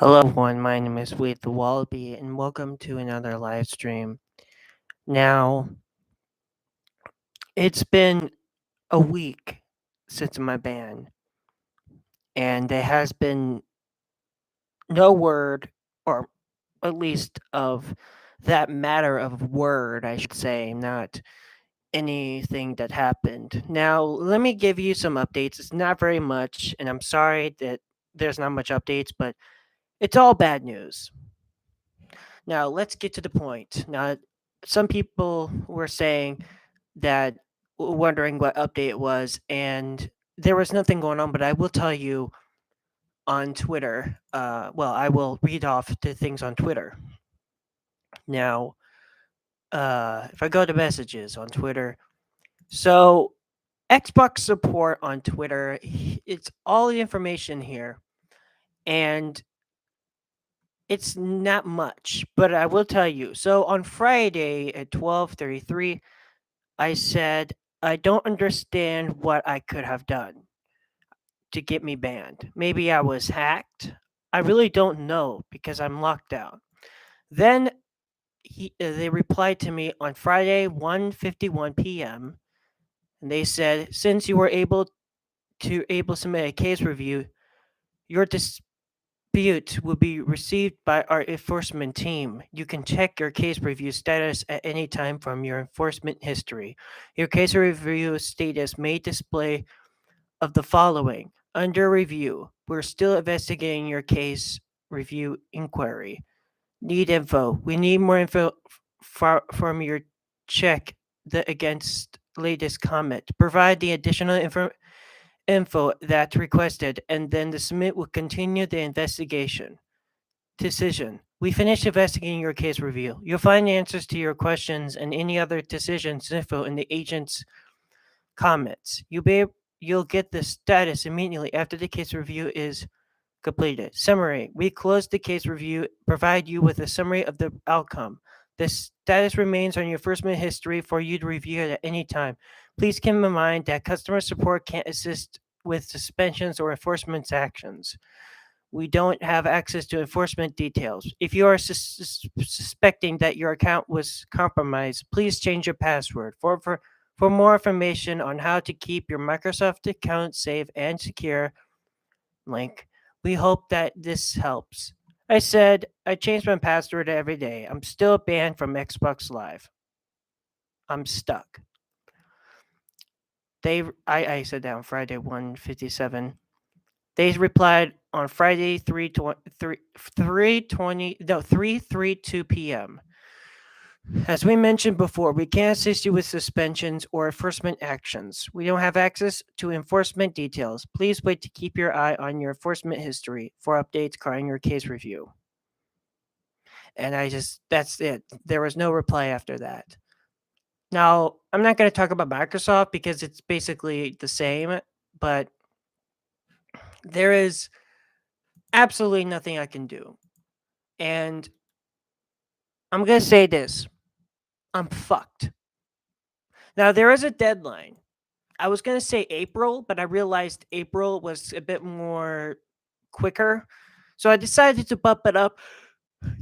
Hello, everyone. My name is Wade the Wallaby, and welcome to another live stream. Now, it's been a week since my ban, and there has been no word, or at least of that matter of word, I should say, not anything that happened. Now, let me give you some updates. It's not very much, and I'm sorry that there's not much updates, but it's all bad news. Now, let's get to the point. Now, some people were saying that wondering what update it was, and there was nothing going on, but I will tell you on Twitter. I will read off the things on Twitter. Now, if I go to messages on Twitter, so Xbox support on Twitter, it's all the information here, and it's not much, but I will tell you. So on Friday at 12:33, I said I don't understand what I could have done to get me banned. Maybe I was hacked. I really don't know because I'm locked out. Then they replied to me on Friday 1:51 p.m. and they said since you were able to submit a case review, your dispute will be received by our enforcement team. You can check your case review status at any time from your enforcement history. Your case review status may display of the following. Under review, we're still investigating your case review inquiry. Need info. We need more info from your check the against latest comment. Provide the additional info that's requested, and then the submit will continue the investigation. Decision. We finished investigating your case review. You'll find answers to your questions and any other decisions info in the agent's comments. You'll get the status immediately after the case review is completed. Summary. We close the case review, provide you with a summary of the outcome. The status remains on your enforcement history for you to review it at any time. Please keep in mind that customer support can't assist with suspensions or enforcement actions. We don't have access to enforcement details. If you are suspecting that your account was compromised, please change your password. For more information on how to keep your Microsoft account safe and secure, link. We hope that this helps. I said I changed my password every day. I'm still banned from Xbox Live. I'm stuck. I said that on Friday 1:57. They replied on Friday 3:32 p.m. As we mentioned before, we can't assist you with suspensions or enforcement actions. We don't have access to enforcement details. Please wait to keep your eye on your enforcement history for updates regarding your case review. And that's it. There was no reply after that. Now, I'm not going to talk about Microsoft because it's basically the same, but there is absolutely nothing I can do. And I'm going to say this. I'm fucked. Now, there is a deadline. I was going to say April, but I realized April was a bit more quicker. So I decided to bump it up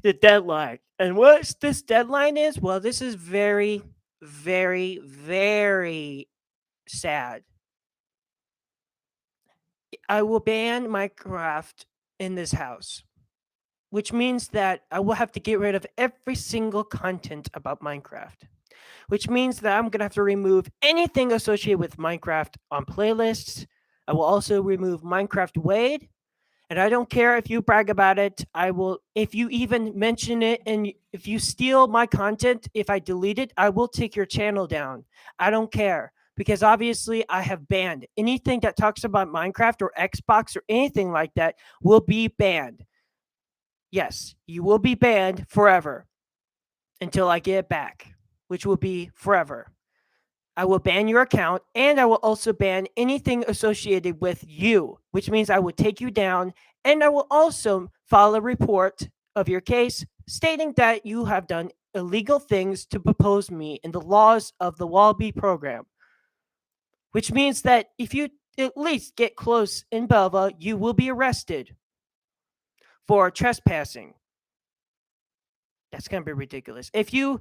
the deadline. And what this deadline is, well, this is very, very, very sad. I will ban Minecraft in this house, which means that I will have to get rid of every single content about Minecraft, which means that I'm going to have to remove anything associated with Minecraft on playlists. I will also remove Minecraft Wade. And I don't care if you brag about it. I will, if you even mention it and if you steal my content, if I delete it, I will take your channel down. I don't care because obviously I have banned anything that talks about Minecraft or Xbox or anything like that will be banned. Yes, you will be banned forever until I get it back, which will be forever. I will ban your account and I will also ban anything associated with you, which means I will take you down and I will also file a report of your case stating that you have done illegal things to oppose me in the laws of the Wallaby program, which means that if you at least get close in Belva, you will be arrested. for trespassing. That's going to be ridiculous. If you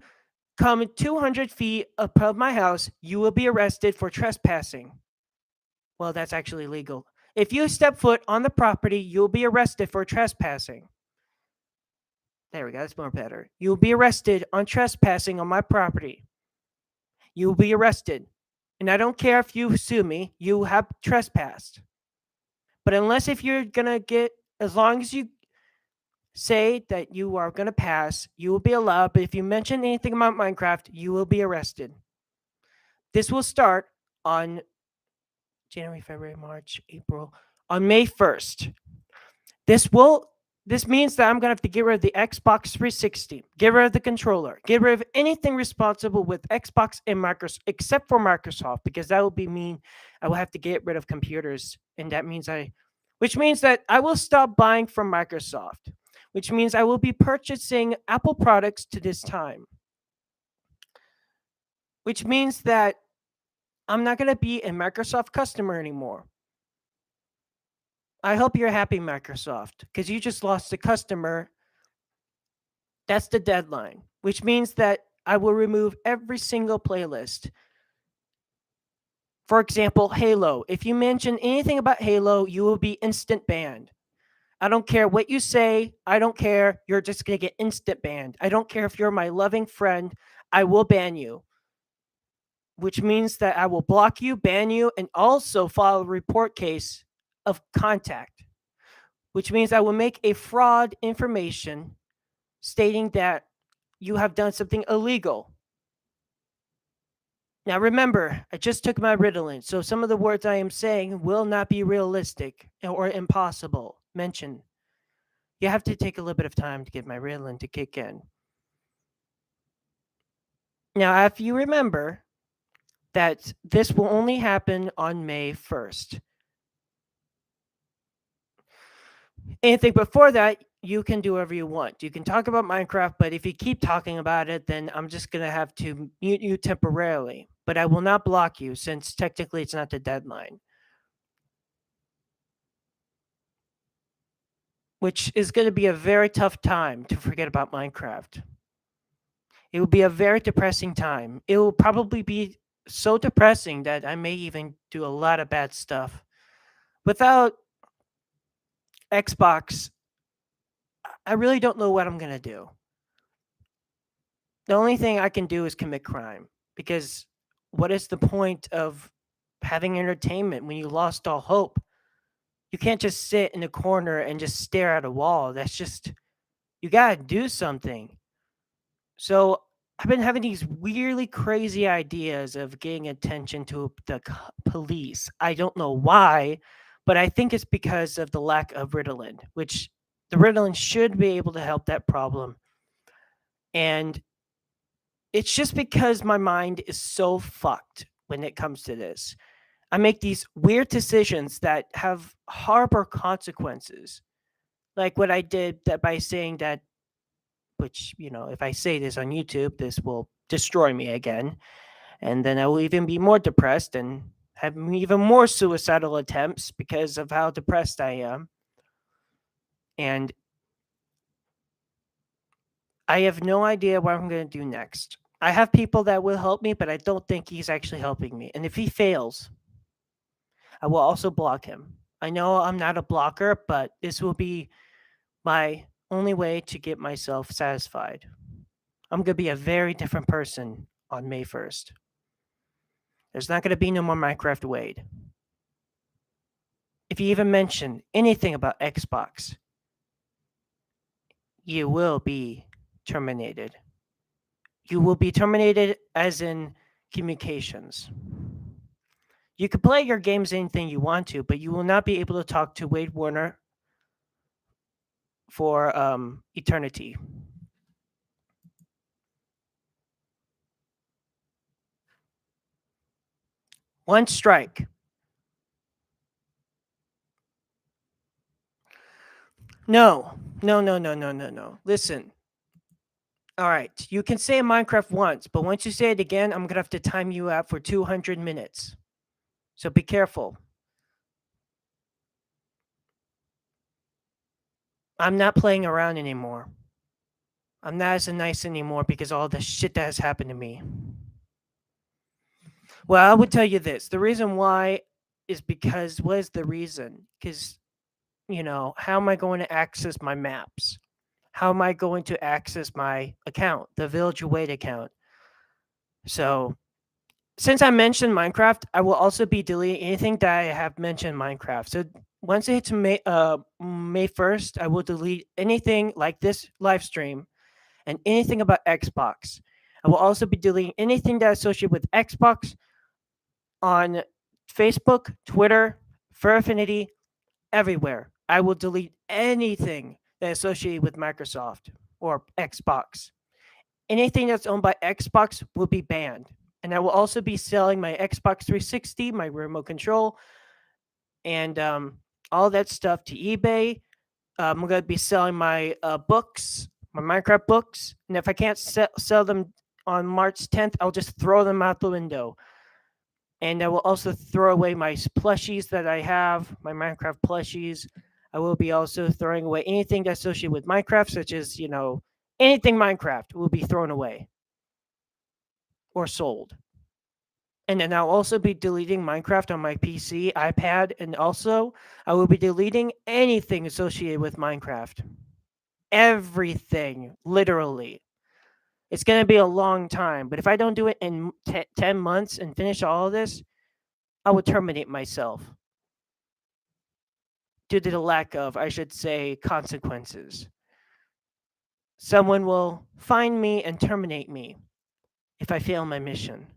come 200 feet above my house, you will be arrested for trespassing. Well, that's actually legal. If you step foot on the property, you'll be arrested for trespassing. There we go. That's more better. You'll be arrested on trespassing on my property. You'll be arrested. And I don't care if you sue me, you have trespassed. But unless if you're going to get, as long as you say that you are going to pass, you will be allowed. But if you mention anything about Minecraft, you will be arrested. This will start on January, February, March, April, on May 1st. This means that I'm going to have to get rid of the Xbox 360, get rid of the controller, get rid of anything responsible with Xbox and Microsoft, except for Microsoft, because that would mean I will have to get rid of computers. And that means which means that I will stop buying from Microsoft, which means I will be purchasing Apple products to this time, which means that I'm not going to be a Microsoft customer anymore. I hope you're happy, Microsoft, because you just lost a customer. That's the deadline, which means that I will remove every single playlist. For example, Halo. If you mention anything about Halo, you will be instant banned. I don't care what you say. I don't care. You're just going to get instant banned. I don't care if you're my loving friend. I will ban you, which means that I will block you, ban you, and also file a report case of contact, which means I will make a fraud information stating that you have done something illegal. Now remember, I just took my Ritalin, so some of the words I am saying will not be realistic or impossible. Mention. You have to take a little bit of time to get my Ritalin to kick in. Now, if you remember that this will only happen on May 1st. Anything before that, you can do whatever you want. You can talk about Minecraft, but if you keep talking about it, then I'm just going to have to mute you temporarily. But I will not block you since technically it's not the deadline. Which is going to be a very tough time to forget about Minecraft. It will be a very depressing time. It will probably be so depressing that I may even do a lot of bad stuff. Without Xbox, I really don't know what I'm going to do. The only thing I can do is commit crime, because what is the point of having entertainment when you lost all hope? You can't just sit in a corner and just stare at a wall. That's just, you got to do something. So I've been having these weirdly crazy ideas of getting attention to the police. I don't know why, but I think it's because of the lack of Ritalin, which the Ritalin should be able to help that problem. And it's just because my mind is so fucked when it comes to this. I make these weird decisions that have horrible consequences. Like what I did that by saying that, which, if I say this on YouTube, this will destroy me again. And then I will even be more depressed and have even more suicidal attempts because of how depressed I am. And I have no idea what I'm going to do next. I have people that will help me, but I don't think he's actually helping me. And if he fails, I will also block him. I know I'm not a blocker, but this will be my only way to get myself satisfied. I'm going to be a very different person on May 1st. There's not going to be no more Minecraft Wade. If you even mention anything about Xbox, you will be terminated. You will be terminated as in communications. You can play your games anything you want to, but you will not be able to talk to Wade Warner for eternity. One strike. No. Listen. All right. You can say Minecraft once, but once you say it again, I'm going to have to time you out for 200 minutes. So be careful. I'm not playing around anymore. I'm not as nice anymore because all the shit that has happened to me. Well, I would tell you this. The reason why is because what is the reason? Because, how am I going to access my maps? How am I going to access my account, the Village Await account? So, since I mentioned Minecraft, I will also be deleting anything that I have mentioned Minecraft. So, once it hits May 1st, I will delete anything like this live stream and anything about Xbox. I will also be deleting anything that is associated with Xbox on Facebook, Twitter, Fur Affinity, everywhere. I will delete anything that is associated with Microsoft or Xbox. Anything that's owned by Xbox will be banned. And I will also be selling my Xbox 360, my remote control, and all that stuff to eBay. I'm going to be selling my books, my Minecraft books. And if I can't sell them on March 10th, I'll just throw them out the window. And I will also throw away my plushies that I have, my Minecraft plushies. I will be also throwing away anything that's associated with Minecraft, such as, anything Minecraft will be thrown away or sold. And then I'll also be deleting Minecraft on my PC, iPad, and also I will be deleting anything associated with Minecraft. Everything, literally. It's going to be a long time, but if I don't do it in 10 months and finish all of this, I would terminate myself due to the lack of, I should say, consequences. Someone will find me and terminate me if I fail my mission.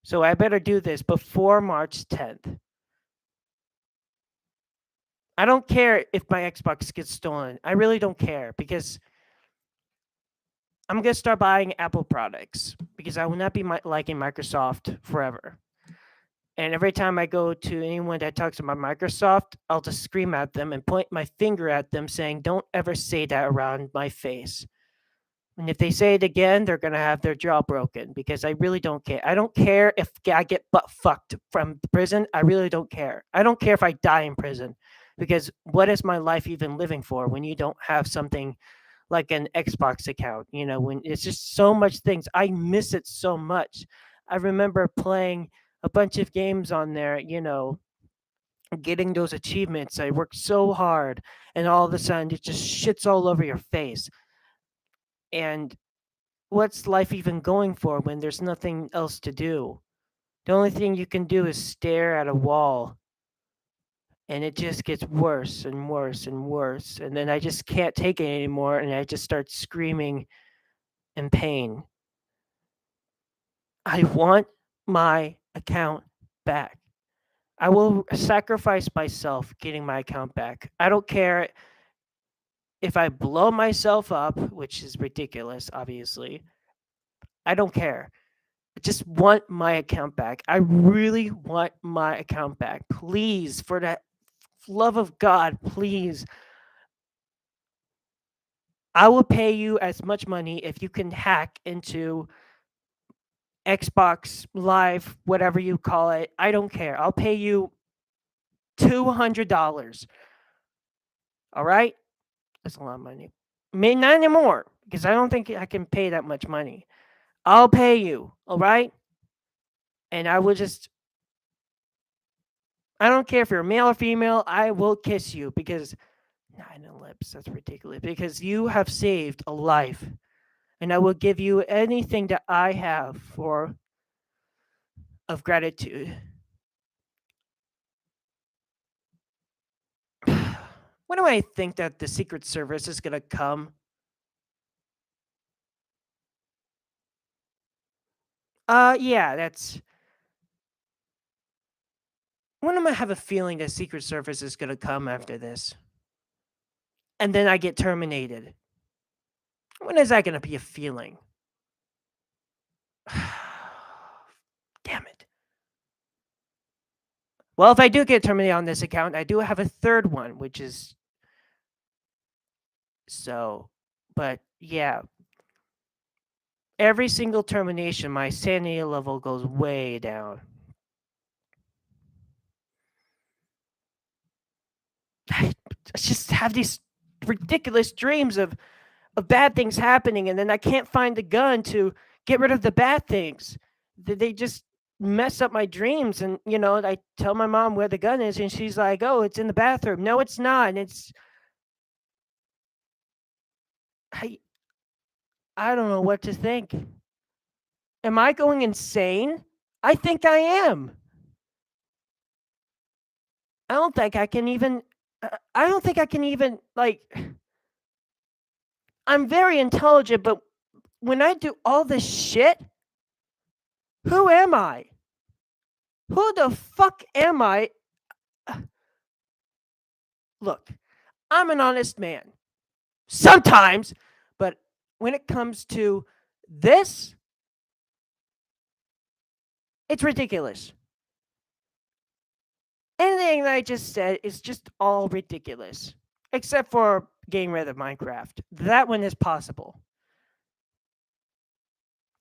So I better do this before March 10th. I don't care if my Xbox gets stolen. I really don't care because I'm going to start buying Apple products because I will not be liking Microsoft forever. And every time I go to anyone that talks about Microsoft, I'll just scream at them and point my finger at them saying, don't ever say that around my face. And if they say it again, they're going to have their jaw broken because I really don't care. I don't care if I get butt fucked from prison. I really don't care. I don't care if I die in prison because what is my life even living for when you don't have something like an Xbox account? When it's just so much things. I miss it so much. I remember playing a bunch of games on there, getting those achievements. I worked so hard and all of a sudden it just shits all over your face. And what's life even going for when there's nothing else to do? The only thing you can do is stare at a wall and it just gets worse and worse and worse. And then I just can't take it anymore and I just start screaming in pain. I want my account back. I will sacrifice myself getting my account back. I don't care if I blow myself up, which is ridiculous, obviously. I don't care. I just want my account back. I really want my account back. Please, for the love of God, please. I will pay you as much money if you can hack into Xbox Live, whatever you call it. I don't care. I'll pay you $200. All right? That's a lot of money. Maybe not anymore because I don't think I can pay that much money. I'll pay you. All right? And I will just, I don't care if you're male or female, I will kiss you because, not in the lips, that's ridiculous. Because you have saved a life. And I will give you anything that I have for of gratitude. When do I think that the Secret Service is gonna come? Yeah, that's. When am I have a feeling that Secret Service is gonna come after this? And then I get terminated. When is that gonna be a feeling? Damn it. Well, if I do get terminated on this account, I do have a third one, which is so. But yeah, every single termination, my sanity level goes way down. I just have these ridiculous dreams of bad things happening, and then I can't find the gun to get rid of the bad things. They just mess up my dreams, and I tell my mom where the gun is, and she's like, "Oh, it's in the bathroom." No, it's not. And I I don't know what to think. Am I going insane? I think I am. I don't think I can even. I don't think I can even like. I'm very intelligent, but when I do all this shit, who am I? Who the fuck am I? Look, I'm an honest man. Sometimes, but when it comes to this, it's ridiculous. Anything that I just said is just all ridiculous, except for getting rid of Minecraft. That one is possible.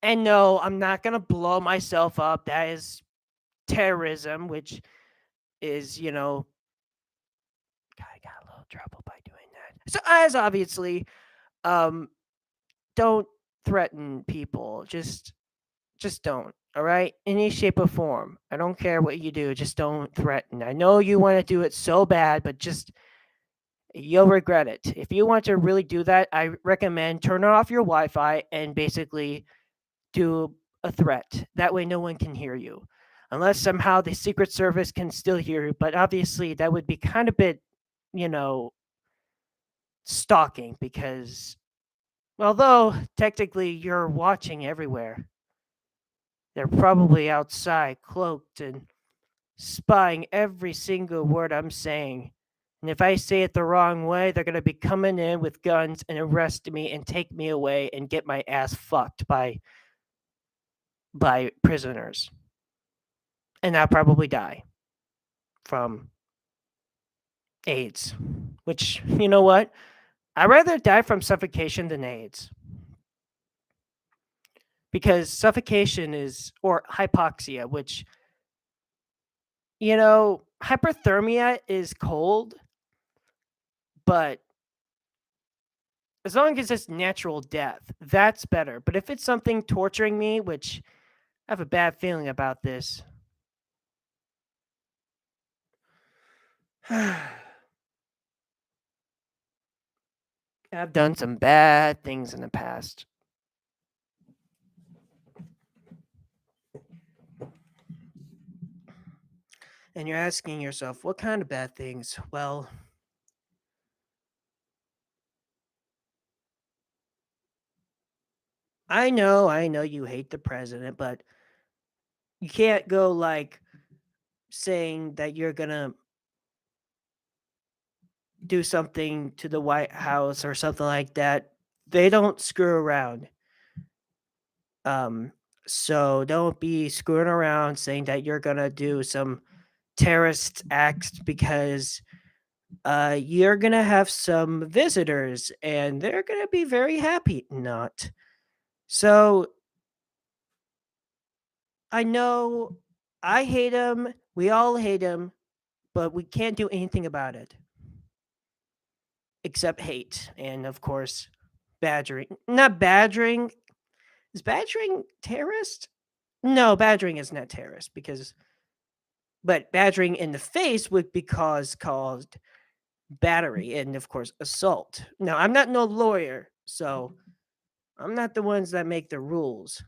And no, I'm not going to blow myself up. That is terrorism, which is, I got a little trouble by doing that. So, as obviously, um, don't threaten people. Just don't. All right? Any shape or form. I don't care what you do. Just don't threaten. I know you want to do it so bad, but just you'll regret it. If you want to really do that, I recommend turn off your Wi-Fi and basically do a threat. That way no one can hear you. Unless somehow the Secret Service can still hear you, but obviously that would be kind of bit, you know, stalking because although technically you're watching everywhere, they're probably outside cloaked and spying every single word I'm saying. And if I say it the wrong way, they're going to be coming in with guns and arrest me and take me away and get my ass fucked by prisoners. And I'll probably die from AIDS, which, you know what? I'd rather die from suffocation than AIDS. Because suffocation is, or hypoxia, which, hyperthermia is cold, but as long as it's natural death, that's better. But if it's something torturing me, which I have a bad feeling about this. I've done some bad things in the past. And you're asking yourself, what kind of bad things? Well, I know you hate the president, but you can't go like saying that you're going to do something to the White House or something like that. They don't screw around. Um, so don't be screwing around saying that you're going to do some terrorist acts because you're going to have some visitors and they're going to be very happy not. So I know I hate him. We all hate him, but we can't do anything about it except hate. And of course, badgering. Not badgering. Is badgering terrorist? No, badgering is not terrorist because, but badgering in the face would be caused battery and of course assault. Now, I'm not no lawyer, so I'm not the ones that make the rules.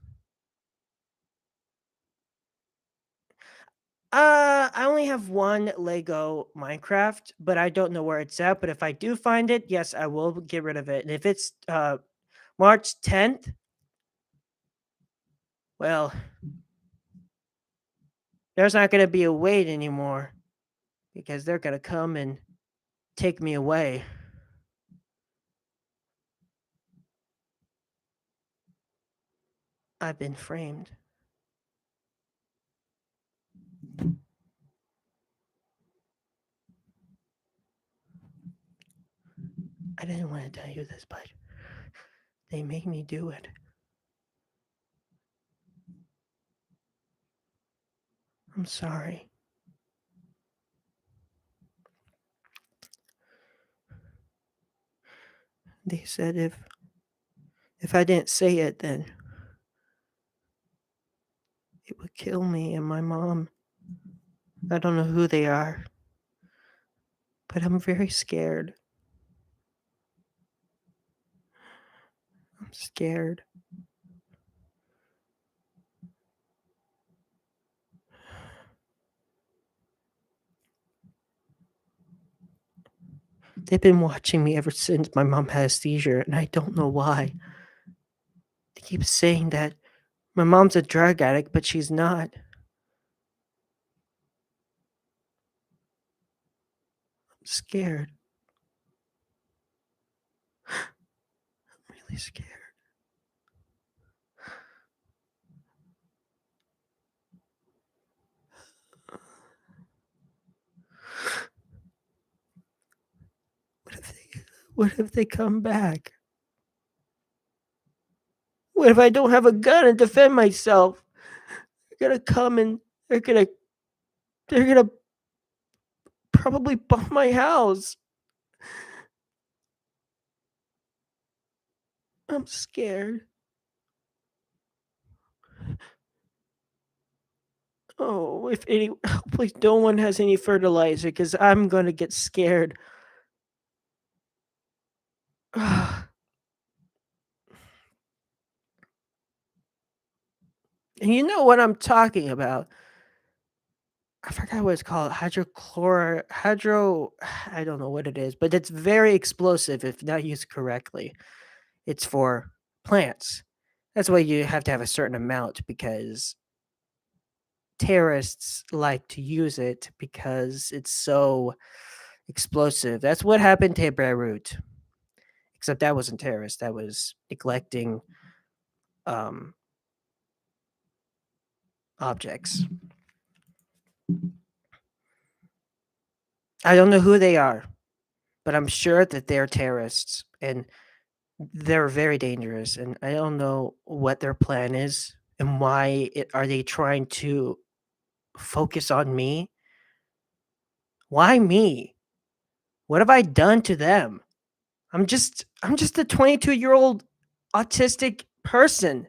I only have one Lego Minecraft, but I don't know where it's at. But if I do find it, yes, I will get rid of it. And if it's March 10th, well, there's not going to be a wait anymore because they're going to come and take me away. I've been framed. I didn't want to tell you this, but they made me do it. I'm sorry. They said if I didn't say it, then it would kill me and my mom. I don't know who they are, but I'm very scared. I'm scared. They've been watching me ever since my mom had a seizure, and I don't know why. They keep saying that my mom's a drug addict, but she's not. I'm scared. I'm really scared. What if they come back? What if I don't have a gun and defend myself? They're gonna come and they're gonna probably bomb my house. I'm scared. Oh, if any please no one has any fertilizer because I'm gonna get scared. And you know what I'm talking about. I forgot what it's called. Hydro I don't know what it is, but it's very explosive if not used correctly. It's for plants. That's why you have to have a certain amount because terrorists like to use it because it's so explosive. That's what happened to Beirut. Except that wasn't terrorist. That was neglecting um, objects. I don't know who they are, but I'm sure that they're terrorists and they're very dangerous. And I don't know what their plan is and are they trying to focus on me? Why me? What have I done to them? I'm just a 22-year-old autistic person.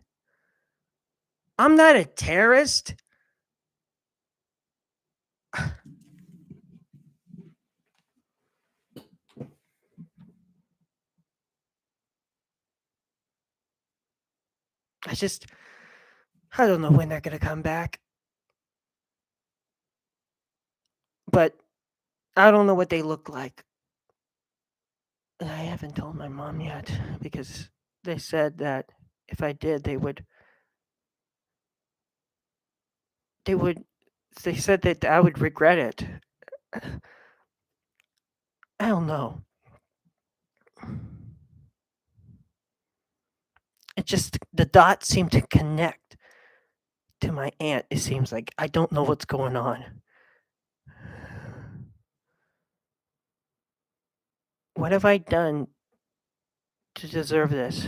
I'm not a terrorist. I just I don't know when they're going to come back, but I don't know what they look like. And I haven't told my mom yet because they said that if I did, they would they said that I would regret it. I don't know. It just the dots seem to connect to my aunt. It seems like I don't know what's going on. What have I done to deserve this?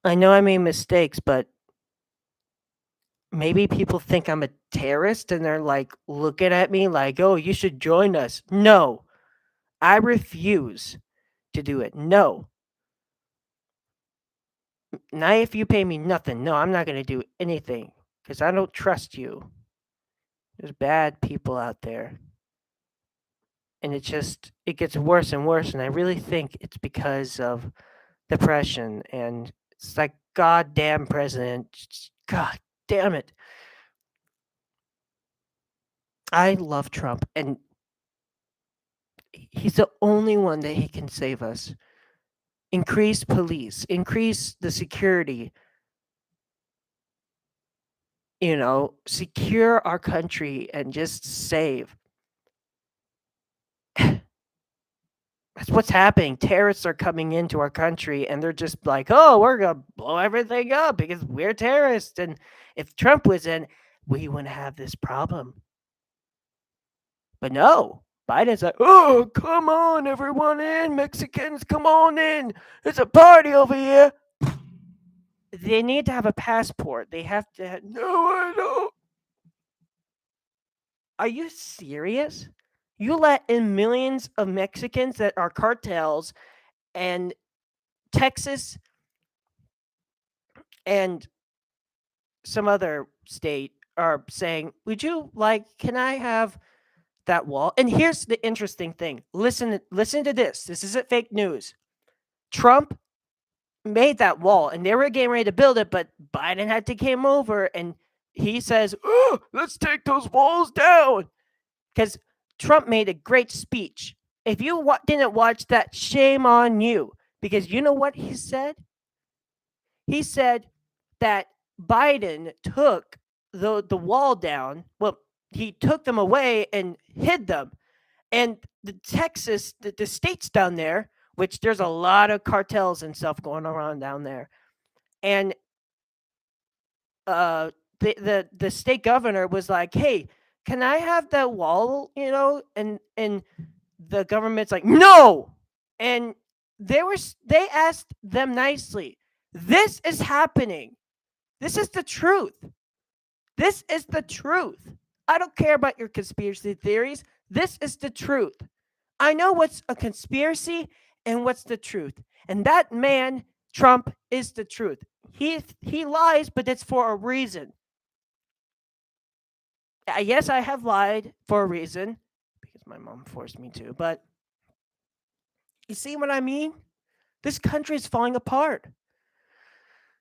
I know I made mistakes, but maybe people think I'm a terrorist and they're like looking at me like, "Oh, you should join us." No, I refuse to do it. No. Not if you pay me nothing. No, I'm not going to do anything because I don't trust you. There's bad people out there. And it gets worse and worse. And I really think it's because of depression. And it's like, goddamn president. God damn it. I love Trump. And he's the only one that he can save us. Increase police, increase the security, secure our country and just save. That's what's happening. Terrorists are coming into our country and they're just like, oh, we're going to blow everything up because we're terrorists. And if Trump was in, we wouldn't have this problem. But no, Biden's like, oh, come on, everyone in. Mexicans, come on in. It's a party over here. They need to have a passport. They have to. No, I don't. Are you serious? You let in millions of Mexicans that are cartels and Texas and some other state are saying, can I have that wall? And here's the interesting thing. Listen to this. This isn't fake news. Trump made that wall and they were getting ready to build it, but Biden had to came over and he says, oh, let's take those walls down. Because Trump made a great speech. If you didn't watch that, shame on you. Because you know what he said? He said that Biden took the wall down. Well, he took them away and hid them. And the states down there, which there's a lot of cartels and stuff going around down there. And the state governor was like, "Hey, can I have that wall?" And the government's like, "No!" And they asked them nicely. This is happening. This is the truth. This is the truth. I don't care about your conspiracy theories. This is the truth. I know what's a conspiracy and what's the truth. And that man, Trump, is the truth. He lies, but it's for a reason. Yes, I have lied for a reason because my mom forced me to, but you see what I mean? This country is falling apart.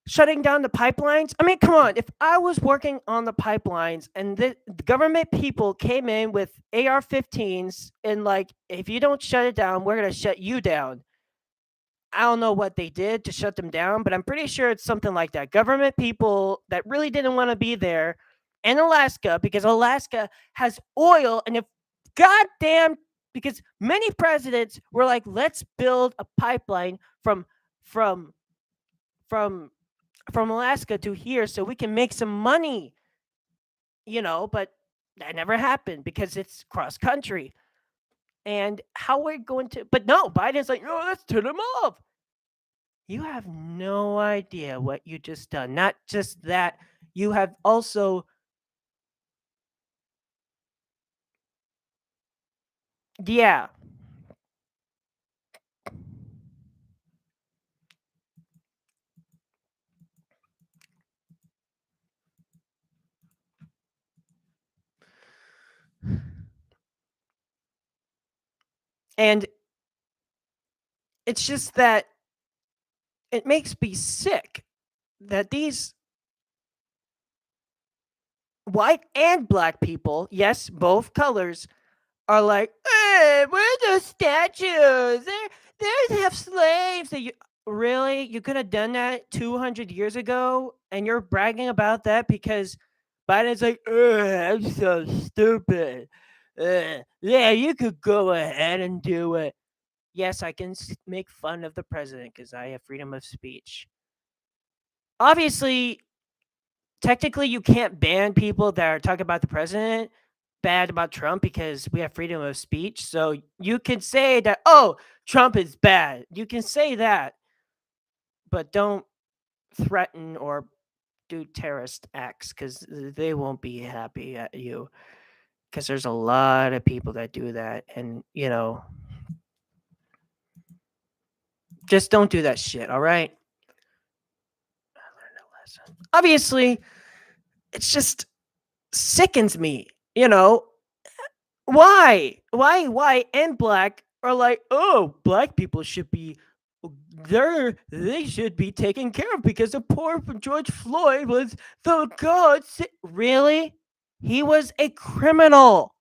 Shutting down the pipelines. I mean, come on. If I was working on the pipelines and the government people came in with AR 15s and, like, if you don't shut it down, we're going to shut you down. I don't know what they did to shut them down, but I'm pretty sure it's something like that. Government people that really didn't want to be there in Alaska because Alaska has oil and if goddamn because many presidents were like, let's build a pipeline from from from Alaska to here so we can make some money, but that never happened because it's cross country. And how we're going to, but no, Biden's like, no, let's turn them off. You have no idea what you just done. Not just that, you have also, yeah. And it's just that it makes me sick that these white and black people, yes, both colors, are like, hey, where's the statues? They have slaves. Really? You could have done that 200 years ago and you're bragging about that because Biden's like, I'm so stupid. Yeah, you could go ahead and do it. Yes, I can make fun of the president because I have freedom of speech. Obviously, technically, you can't ban people that are talking about the president bad about Trump because we have freedom of speech. So you can say that, oh, Trump is bad. You can say that, but don't threaten or do terrorist acts because they won't be happy at you. Because there's a lot of people that do that. And, just don't do that shit, all right? I learned a lesson. Obviously, it's just sickens me, Why? Why white and black are like, oh, black people should be they should be taken care of because the poor George Floyd was the god. Really? He was a criminal.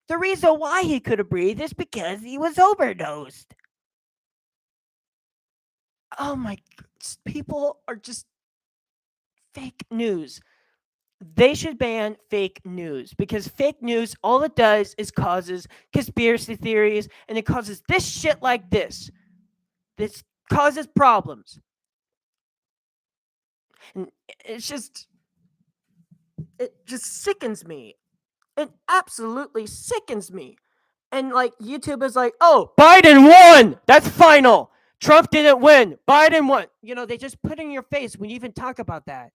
The reason why he could have breathed is because he was overdosed. Oh my, people are just fake news. They should ban fake news because fake news, all it does is causes conspiracy theories and it causes this shit like this. This causes problems. And it just sickens me. It absolutely sickens me. And like YouTube is like, oh, Biden won. That's final. Trump didn't win. Biden won. They just put in your face when you even talk about that.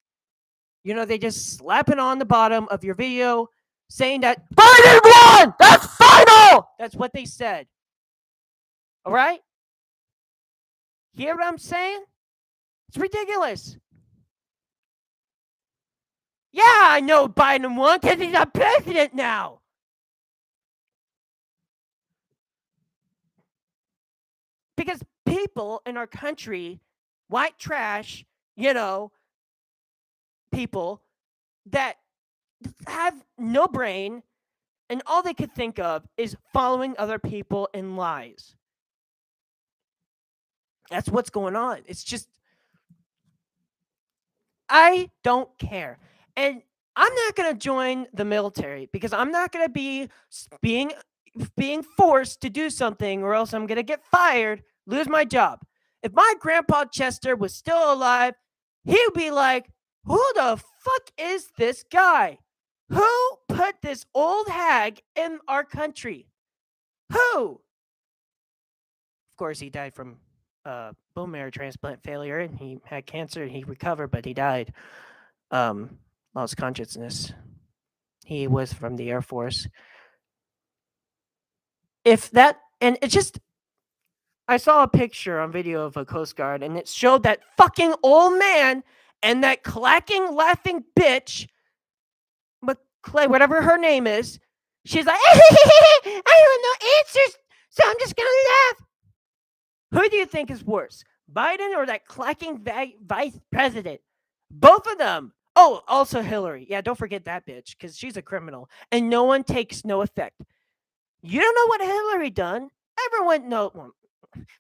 They just slap it on the bottom of your video saying that Biden won. That's final. That's what they said. All right? Hear what I'm saying? It's ridiculous. Yeah, I know Biden won because he's a president now. Because people in our country, white trash, people that have no brain and all they could think of is following other people in lies. That's what's going on. It's just, I don't care. And I'm not going to join the military because I'm not going to be being forced to do something or else I'm going to get fired, lose my job. If my grandpa Chester was still alive, he'd be like, "Who the fuck is this guy? Who put this old hag in our country? Who?" Of course, he died from bone marrow transplant failure, and he had cancer. And he recovered, but he died. Lost consciousness. He was from the Air Force. And it just, I saw a picture on video of a Coast Guard, and it showed that fucking old man and that clacking, laughing bitch, McClay, whatever her name is. She's like, I don't know answers, so I'm just gonna laugh. Who do you think is worse, Biden or that clacking vice president? Both of them. Oh, also Hillary. Yeah, don't forget that bitch because she's a criminal and no one takes no effect. You don't know what Hillary done. Everyone know. Well,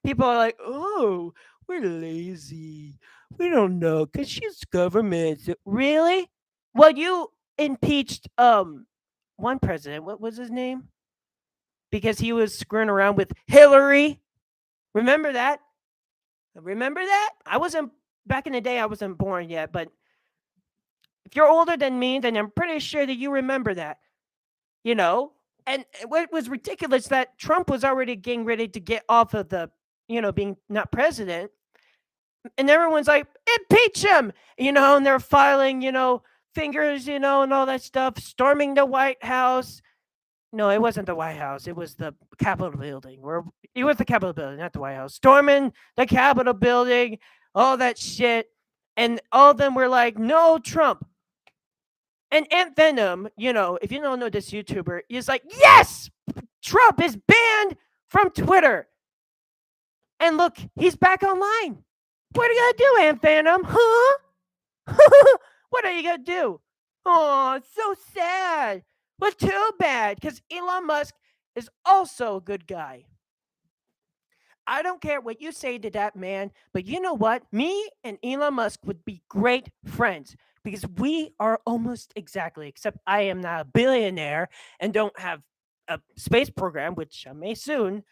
people are like, oh, we're lazy. We don't know because she's government. Really? Well, you impeached one president. What was his name? Because he was screwing around with Hillary. Remember that? Remember that? I wasn't back in the day. I wasn't born yet, but if you're older than me, then I'm pretty sure that you remember that. You know, and what was ridiculous that Trump was already getting ready to get off of the, being not president, and everyone's like, impeach him, and they're filing, fingers, and all that stuff, storming the White House. No, it wasn't the White House. It was the Capitol building. It was the Capitol building, not the White House. Storming the Capitol building, all that shit. And all of them were like, no, Trump. And Aunt Venom, if you don't know this YouTuber, is like, yes, Trump is banned from Twitter. And look, he's back online. What are you going to do, Aunt Venom? Huh? What are you going to do? Oh, it's so sad. Well, too bad, because Elon Musk is also a good guy. I don't care what you say to that man, but you know what? Me and Elon Musk would be great friends because we are almost exactly, except I am not a billionaire and don't have a space program, which I may soon.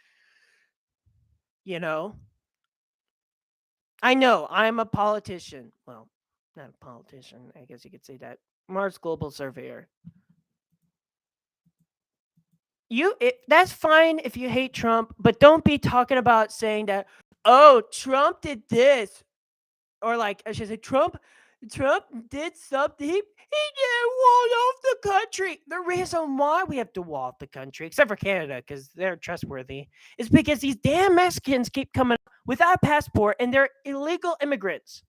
I know I'm a politician. Well, not a politician. I guess you could say that. Mars Global Surveyor. That's fine if you hate Trump, but don't be talking about saying that, oh, Trump did this, or like I should say Trump did something. He did wall off the country. The reason why we have to wall off the country, except for Canada, because they're trustworthy, is because these damn Mexicans keep coming without a passport and they're illegal immigrants.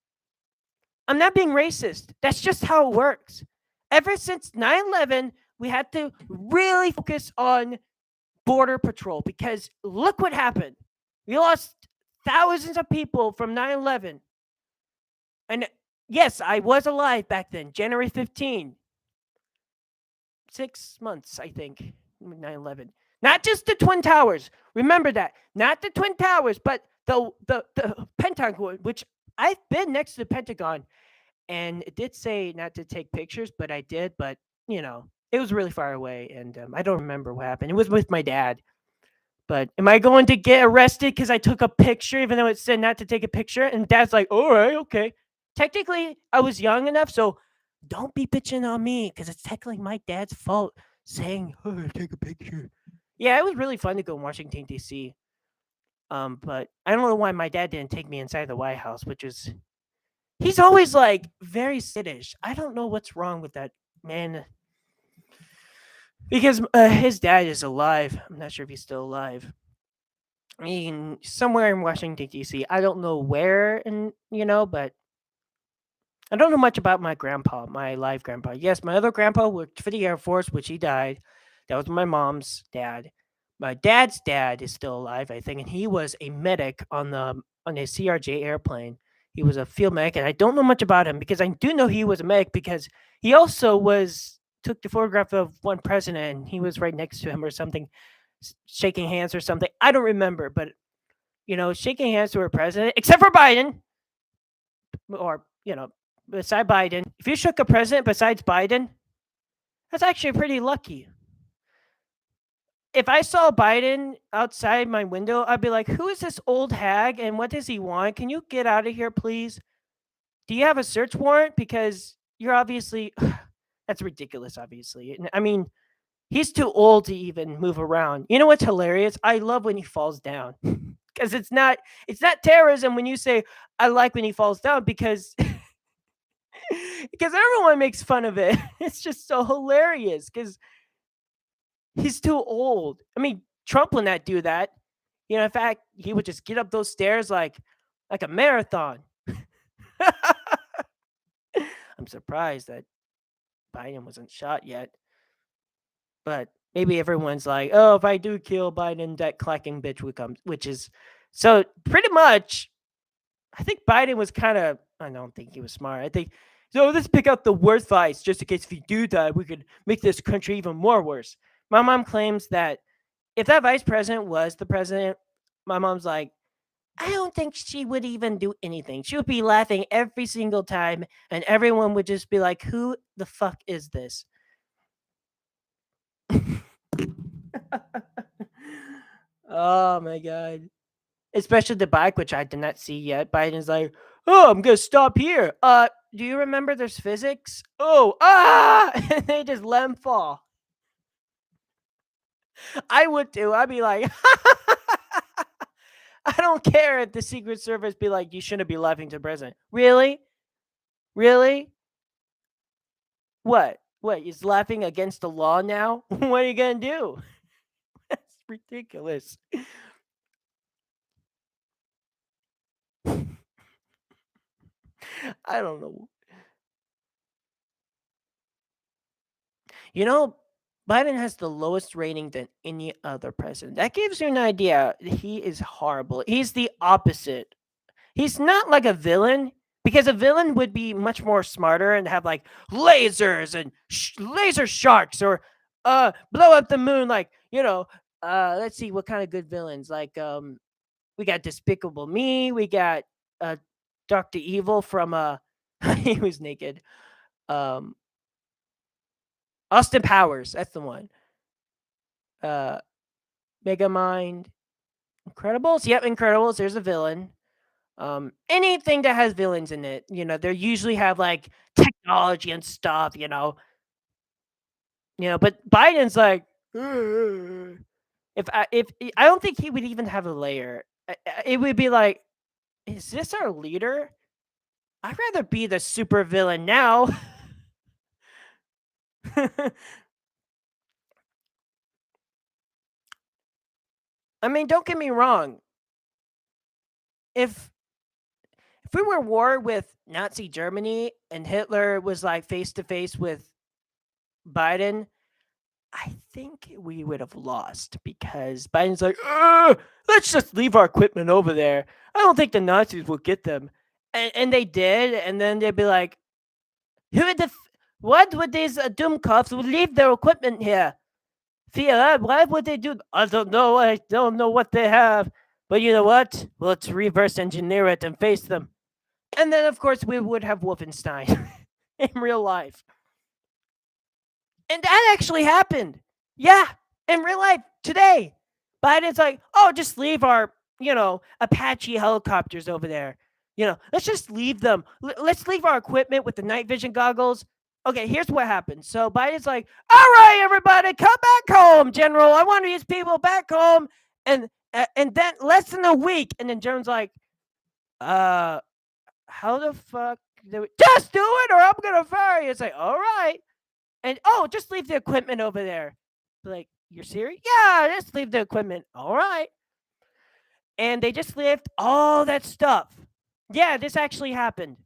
I'm not being racist. That's just how it works. Ever since 9/11, we had to really focus on Border Patrol because look what happened. We lost thousands of people from 9/11. And yes, I was alive back then, January 15. 6 months, I think, 9/11. Not just the Twin Towers. Remember that. Not the Twin Towers, but the Pentagon, which I've been next to the Pentagon. And it did say not to take pictures, but I did. But, it was really far away. And I don't remember what happened. It was with my dad. But am I going to get arrested because I took a picture, even though it said not to take a picture? And dad's like, all right, okay. Technically, I was young enough, so don't be bitching on me because it's technically my dad's fault saying, oh, take a picture. Yeah, it was really fun to go in Washington, D.C. But I don't know why my dad didn't take me inside the White House, which is, he's always like very skittish. I don't know what's wrong with that man. Because his dad is alive. I'm not sure if he's still alive. I mean, somewhere in Washington D.C. I don't know where, and but I don't know much about my grandpa, my live grandpa. Yes, my other grandpa worked for the Air Force, which he died. That was my mom's dad. My dad's dad is still alive, I think, and he was a medic on a CRJ airplane. He was a field medic, and I don't know much about him because I do know he was a medic because he also was took the photograph of one president and he was right next to him or something, shaking hands or something. I don't remember, but shaking hands to a president, except for Biden, or beside Biden. If you shook a president besides Biden, that's actually pretty lucky. If I saw Biden outside my window, I'd be like, "Who is this old hag and what does he want? Can you get out of here, please? Do you have a search warrant? Because you're obviously that's ridiculous, obviously. I mean, he's too old to even move around. You know what's hilarious? I love when he falls down. Because it's not terrorism when you say I like when he falls down because because everyone makes fun of it. It's just so hilarious because he's too old. I mean, Trump would not do that. In fact, he would just get up those stairs like a marathon. I'm surprised that Biden wasn't shot yet, but maybe everyone's like, "Oh, if I do kill Biden, that clacking bitch would come," which is so pretty much. I think Biden was kind of. I don't think he was smart. I think so. Let's pick out the worst vice, just in case if you do that, we could make this country even more worse. My mom claims that if that vice president was the president, my mom's like, I don't think she would even do anything. She would be laughing every single time, and everyone would just be like, "Who the fuck is this?" Oh my god! Especially the bike, which I did not see yet. Biden's like, "Oh, I'm gonna stop here." Do you remember there's physics? Oh, and they just let him fall. I would too. I'd be like, I don't care if the Secret Service be like, you shouldn't be laughing to the president. Really? Really? What? What? Is laughing against the law now? What are you gonna do? That's ridiculous. I don't know. You know, Biden has the lowest rating than any other president. That gives you an idea. He is horrible. He's the opposite. He's not like a villain because a villain would be much more smarter and have like lasers and laser sharks or blow up the moon like, let's see what kind of good villains like we got Despicable Me, we got uh Dr. Evil from he was naked. Um Austin Powers, that's the one. Uh Megamind, Incredibles. Yep, Incredibles, there's a villain. Anything that has villains in it, they usually have like technology and stuff, but Biden's like if I don't think he would even have a layer. It would be like, is this our leader? I'd rather be the super villain now. I mean, don't get me wrong. If we were at war with Nazi Germany and Hitler was like face to face with Biden, I think we would have lost because Biden's like, let's just leave our equipment over there. I don't think the Nazis will get them. And they did. And then they'd be like, what would these Doomcops would leave their equipment here? Why would they do? I don't know. I don't know what they have. But you know what? Let's reverse engineer it and face them. And then, of course, we would have Wolfenstein in real life. And that actually happened. Yeah, in real life today. Biden's like, oh, just leave our, Apache helicopters over there. Let's just leave them. Let's leave our equipment with the night vision goggles. Okay, here's what happened. So Biden's like, all right, everybody, come back home, General. I want these people back home. And then less than a week. And then Jones like, how the fuck just do it or I'm gonna fire you. It's like, all right. And just leave the equipment over there. Like, you're serious? Yeah, just leave the equipment. All right. and they just left all that stuff. Yeah, this actually happened.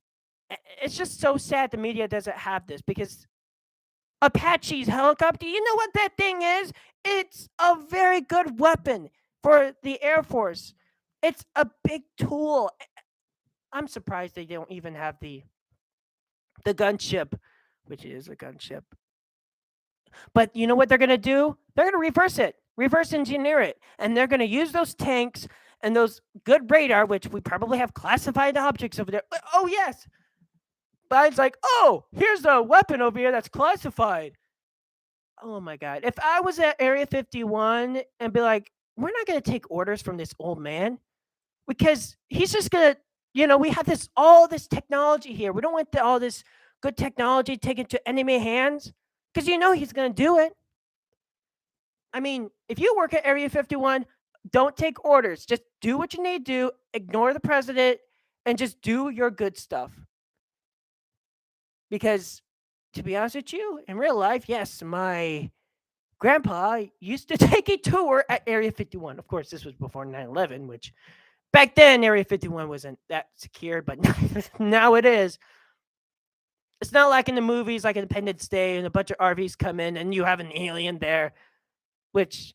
It's just so sad the media doesn't have this because Apache's helicopter, you know what that thing is? It's a very good weapon for the Air Force. It's a big tool. I'm surprised they don't even have the gunship, which is a gunship. But you know what they're going to do? They're going to reverse it, reverse engineer it. And they're going to use those tanks and those good radar, which we probably have classified objects over there. Oh, yes. Biden's like, oh, here's a weapon over here that's classified. Oh my God. If I was at Area 51 and be like, we're not going to take orders from this old man because he's just going to, we have all this technology here. We don't want all this good technology taken to enemy hands because he's going to do it. I mean, if you work at Area 51, don't take orders. Just do what you need to do, ignore the president, and just do your good stuff. Because, to be honest with you, in real life, yes, my grandpa used to take a tour at Area 51. Of course, this was before 9/11, which back then Area 51 wasn't that secure, but now it is. It's not like in the movies like Independence Day and a bunch of RVs come in and you have an alien there, which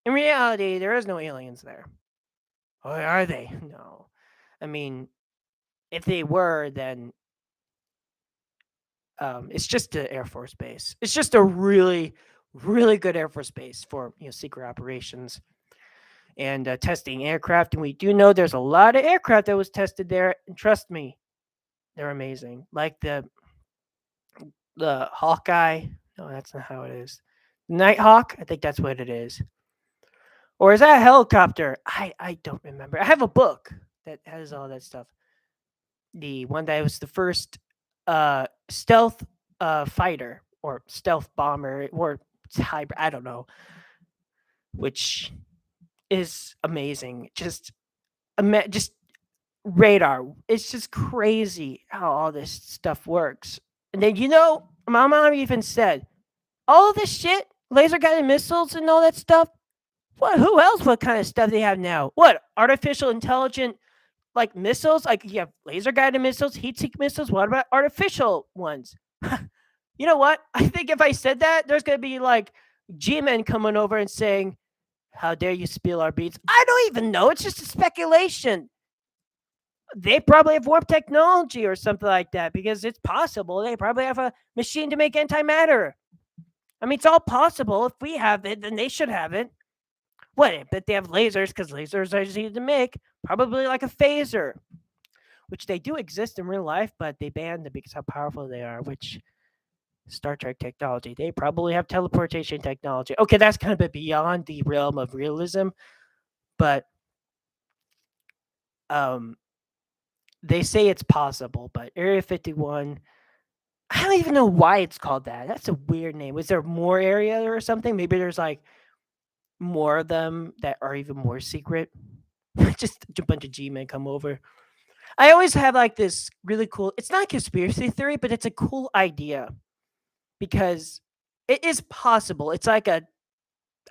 in reality, there is no aliens there. Or are they? No. I mean, if they were, then it's just an Air Force base. It's just a really, really good Air Force base for secret operations and testing aircraft. And we do know there's a lot of aircraft that was tested there. And trust me, they're amazing. Like the Hawkeye. No, that's not how it is. Nighthawk. I think that's what it is. Or is that a helicopter? I don't remember. I have a book that has all that stuff. The one that was the first stealth fighter or stealth bomber or hybrid, I don't know, which is amazing. Just radar. It's just crazy how all this stuff works. And then my mom even said, all this shit, laser guided missiles and all that stuff. What? Who else? What kind of stuff they have now? What? Artificial intelligent like missiles? Like you have laser guided missiles, heat sink missiles. What about artificial ones? You know what? I think if I said that, there's gonna be like G-men coming over and saying, "How dare you spill our beans?" I don't even know. It's just a speculation. They probably have warp technology or something like that because it's possible. They probably have a machine to make antimatter. I mean, it's all possible. If we have it, then they should have it. What? I bet they have lasers because lasers are easy to make. Probably like a phaser, which they do exist in real life, but they banned them because how powerful they are, which Star Trek technology. They probably have teleportation technology. Okay, that's kind of a bit beyond the realm of realism, but they say it's possible. But Area 51, I don't even know why it's called that. That's a weird name. Was there more area or something? Maybe there's like more of them that are even more secret. Just a bunch of G-men come over. I always have like this really cool, it's not a conspiracy theory, but it's a cool idea because it is possible. It's like I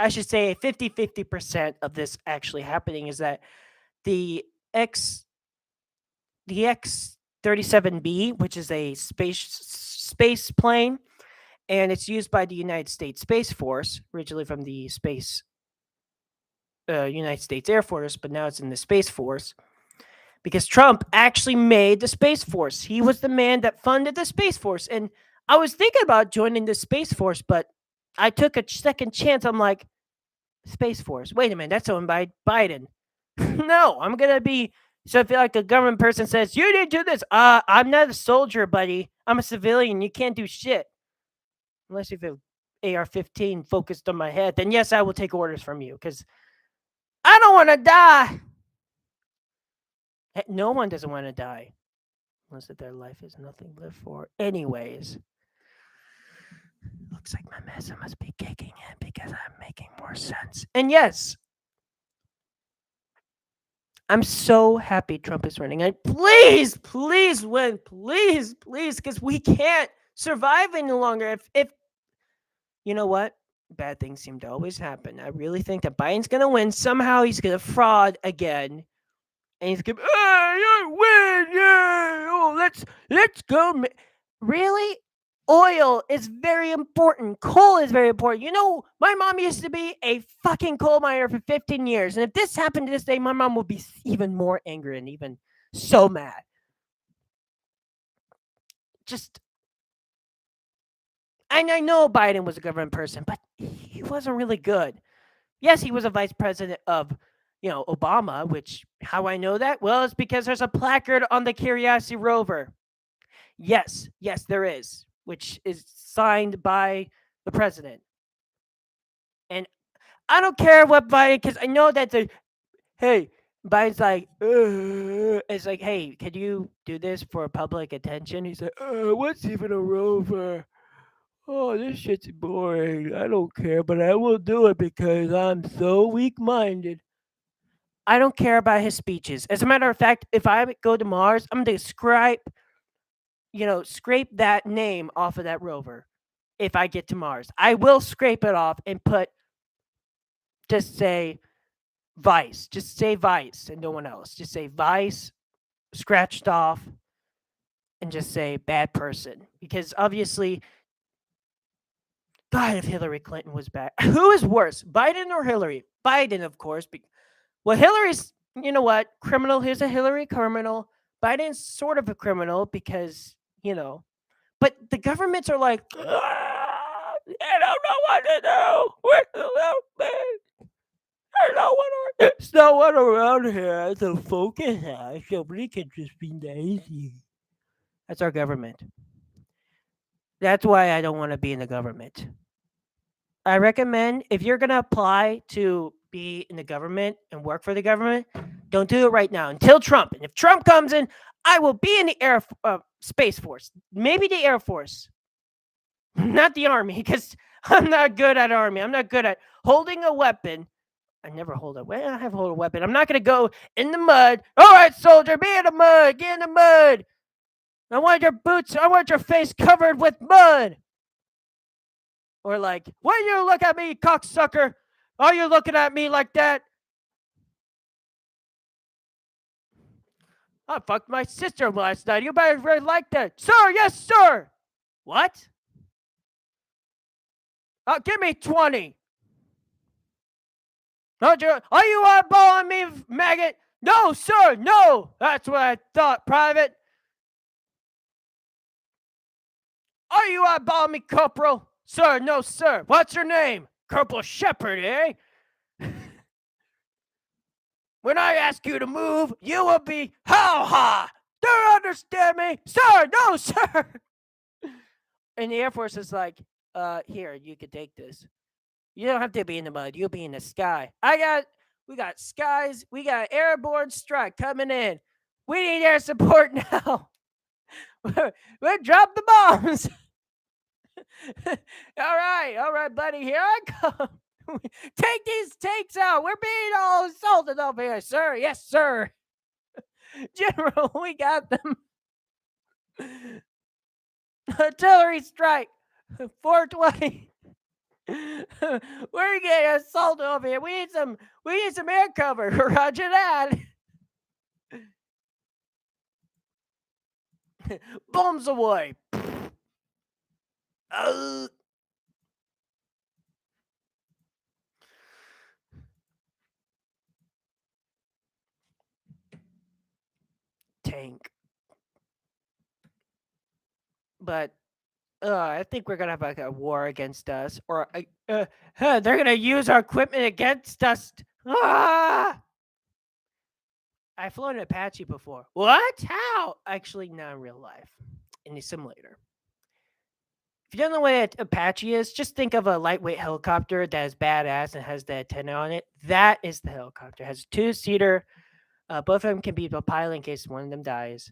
should say 50% of this actually happening is that the X-37B, which is a space plane, and it's used by the United States Space Force, originally from the United States Air Force, but now it's in the Space Force because Trump actually made the Space Force. He was the man that funded the Space Force. And I was thinking about joining the Space Force, but I took a second chance. I'm like, Space Force, wait a minute, that's owned by Biden. No, I'm going to be, so if like a government person says, you didn't do this, I'm not a soldier, buddy. I'm a civilian. You can't do shit. Unless you have an AR-15 focused on my head, then yes, I will take orders from you because I don't want to die. No one doesn't want to die unless that their life is nothing to live for. Anyways, looks like my mess must be kicking in because I'm making more sense. And yes, I'm so happy Trump is running. And please win. Please, because we can't survive any longer. If you know what? bad things seem to always happen. I really think that Biden's going to win. Somehow he's going to fraud again. And he's going to, you win, yeah. Oh, let's go. Really? Oil is very important. Coal is very important. You know, my mom used to be a fucking coal miner for 15 years. And if this happened to this day, my mom would be even more angry and even so mad. Just, and I know Biden was a government person, but he wasn't really good. Yes, he was a vice president of, Obama, which, how I know that? Well, it's because there's a placard on the Curiosity rover. Yes, there is, which is signed by the president. And I don't care what Biden, because I know that hey, Biden's like, it's like, hey, can you do this for public attention? He's like, what's even a rover? Oh, this shit's boring. I don't care, but I will do it because I'm so weak minded. I don't care about his speeches. As a matter of fact, if I go to Mars, I'm going to scrape that name off of that rover if I get to Mars. I will scrape it off and just say Vice. Just say Vice and no one else. Just say Vice, scratched off, and just say bad person. Because obviously, God, if Hillary Clinton was bad. Who is worse, Biden or Hillary? Biden, of course. Well, Hillary's, you know what? Criminal. Here's a Hillary criminal. Biden's sort of a criminal because, but the governments are like, they don't know what to do. Where's the little man? There's no one around here to focus on. Somebody can just be lazy. That's our government. That's why I don't want to be in the government. I recommend if you're going to apply to be in the government and work for the government, don't do it right now until Trump. And if Trump comes in, I will be in the Space Force, maybe the Air Force, not the Army, because I'm not good at Army. I'm not good at holding a weapon. I never hold a weapon. I have hold a weapon. I'm not going to go in the mud. All right, soldier, be in the mud. Get in the mud. I want your boots. I want your face covered with mud. Or like, when you look at me, cocksucker, are you looking at me like that? I fucked my sister last night. You better really like that. Sir, yes, sir. What? Give me 20. Are you eyeballing me, maggot? No, sir, no. That's what I thought, Private. Are you eyeballing me, Corporal? Sir, no, sir. What's your name? Corporal Shepard, eh? When I ask you to move, you will be ha. Do you understand me? Sir, no, sir. And the Air Force is like, here, you can take this. You don't have to be in the mud. You'll be in the sky. We got skies. We got airborne strike coming in. We need air support now. We drop the bombs. All right, buddy. Here I come. Take these tanks out. We're being all assaulted over here, sir. Yes, sir. General, we got them. Artillery strike. 420. We're getting assaulted over here. We need some air cover. Roger that. Bombs away. Tank. But I think we're gonna have like a war against us, or they're gonna use our equipment against us. Ah! I've flown an Apache before. What? How? Actually, not in real life. In the simulator. If you don't know what an Apache is, just think of a lightweight helicopter that is badass and has the antenna on it. That is the helicopter. It has a two-seater. Both of them can be a pilot in case one of them dies.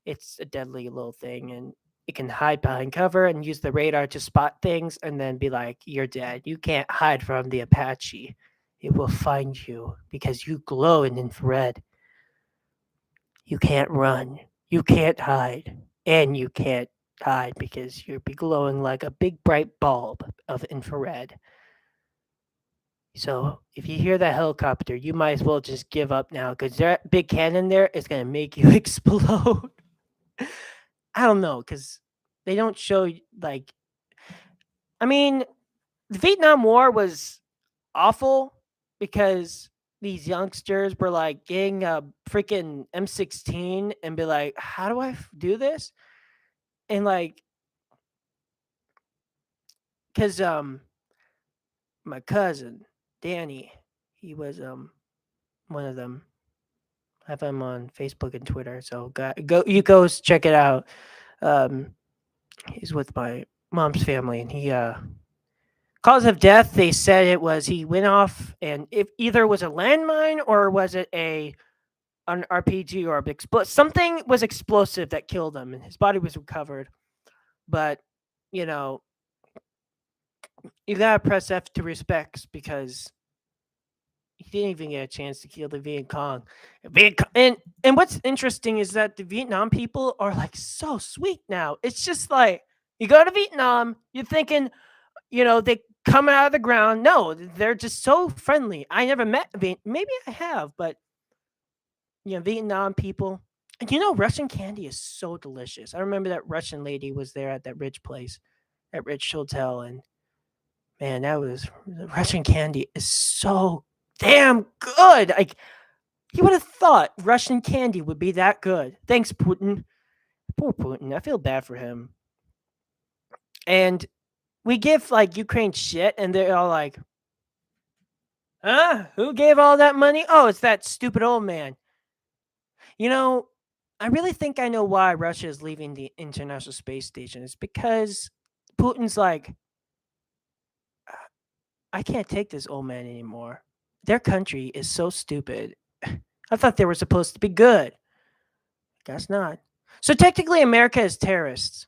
It's a deadly little thing, and it can hide behind cover and use the radar to spot things and then be like, you're dead. You can't hide from the Apache. It will find you because you glow in infrared. You can't run. You can't hide. And you can't hide because you'll be glowing like a big bright bulb of infrared. So if you hear that helicopter, you might as well just give up now because that big cannon there is gonna make you explode. I don't know because they don't show like. I mean, the Vietnam War was awful because these youngsters were like getting a freaking M16 and be like, "How do I do this?" And like, cause my cousin Danny, he was one of them. I have him on Facebook and Twitter, so go you go check it out. Um, he's with my mom's family, and he cause of death. They said it was he went off, and if either was a landmine or was it an RPG or something was explosive that killed him, and his body was recovered. But you know, you gotta press F to respects because he didn't even get a chance to kill the Viet Cong. And what's interesting is that the Vietnam people are like so sweet now. It's just like you go to Vietnam, you're thinking, they come out of the ground. No, they're just so friendly. I never met maybe I have, but Vietnam people. And Russian candy is so delicious. I remember that Russian lady was there at that rich place, that rich hotel, and man, that was the Russian candy is so damn good. Like you would have thought Russian candy would be that good. Thanks, Putin. Poor Putin. I feel bad for him. And we give like Ukraine shit, and they're all like, "Huh? Who gave all that money? Oh, it's that stupid old man." You know, I really think I know why Russia is leaving the International Space Station. It's because Putin's like, I can't take this old man anymore. Their country is so stupid. I thought they were supposed to be good. Guess not. So technically, America is terrorists.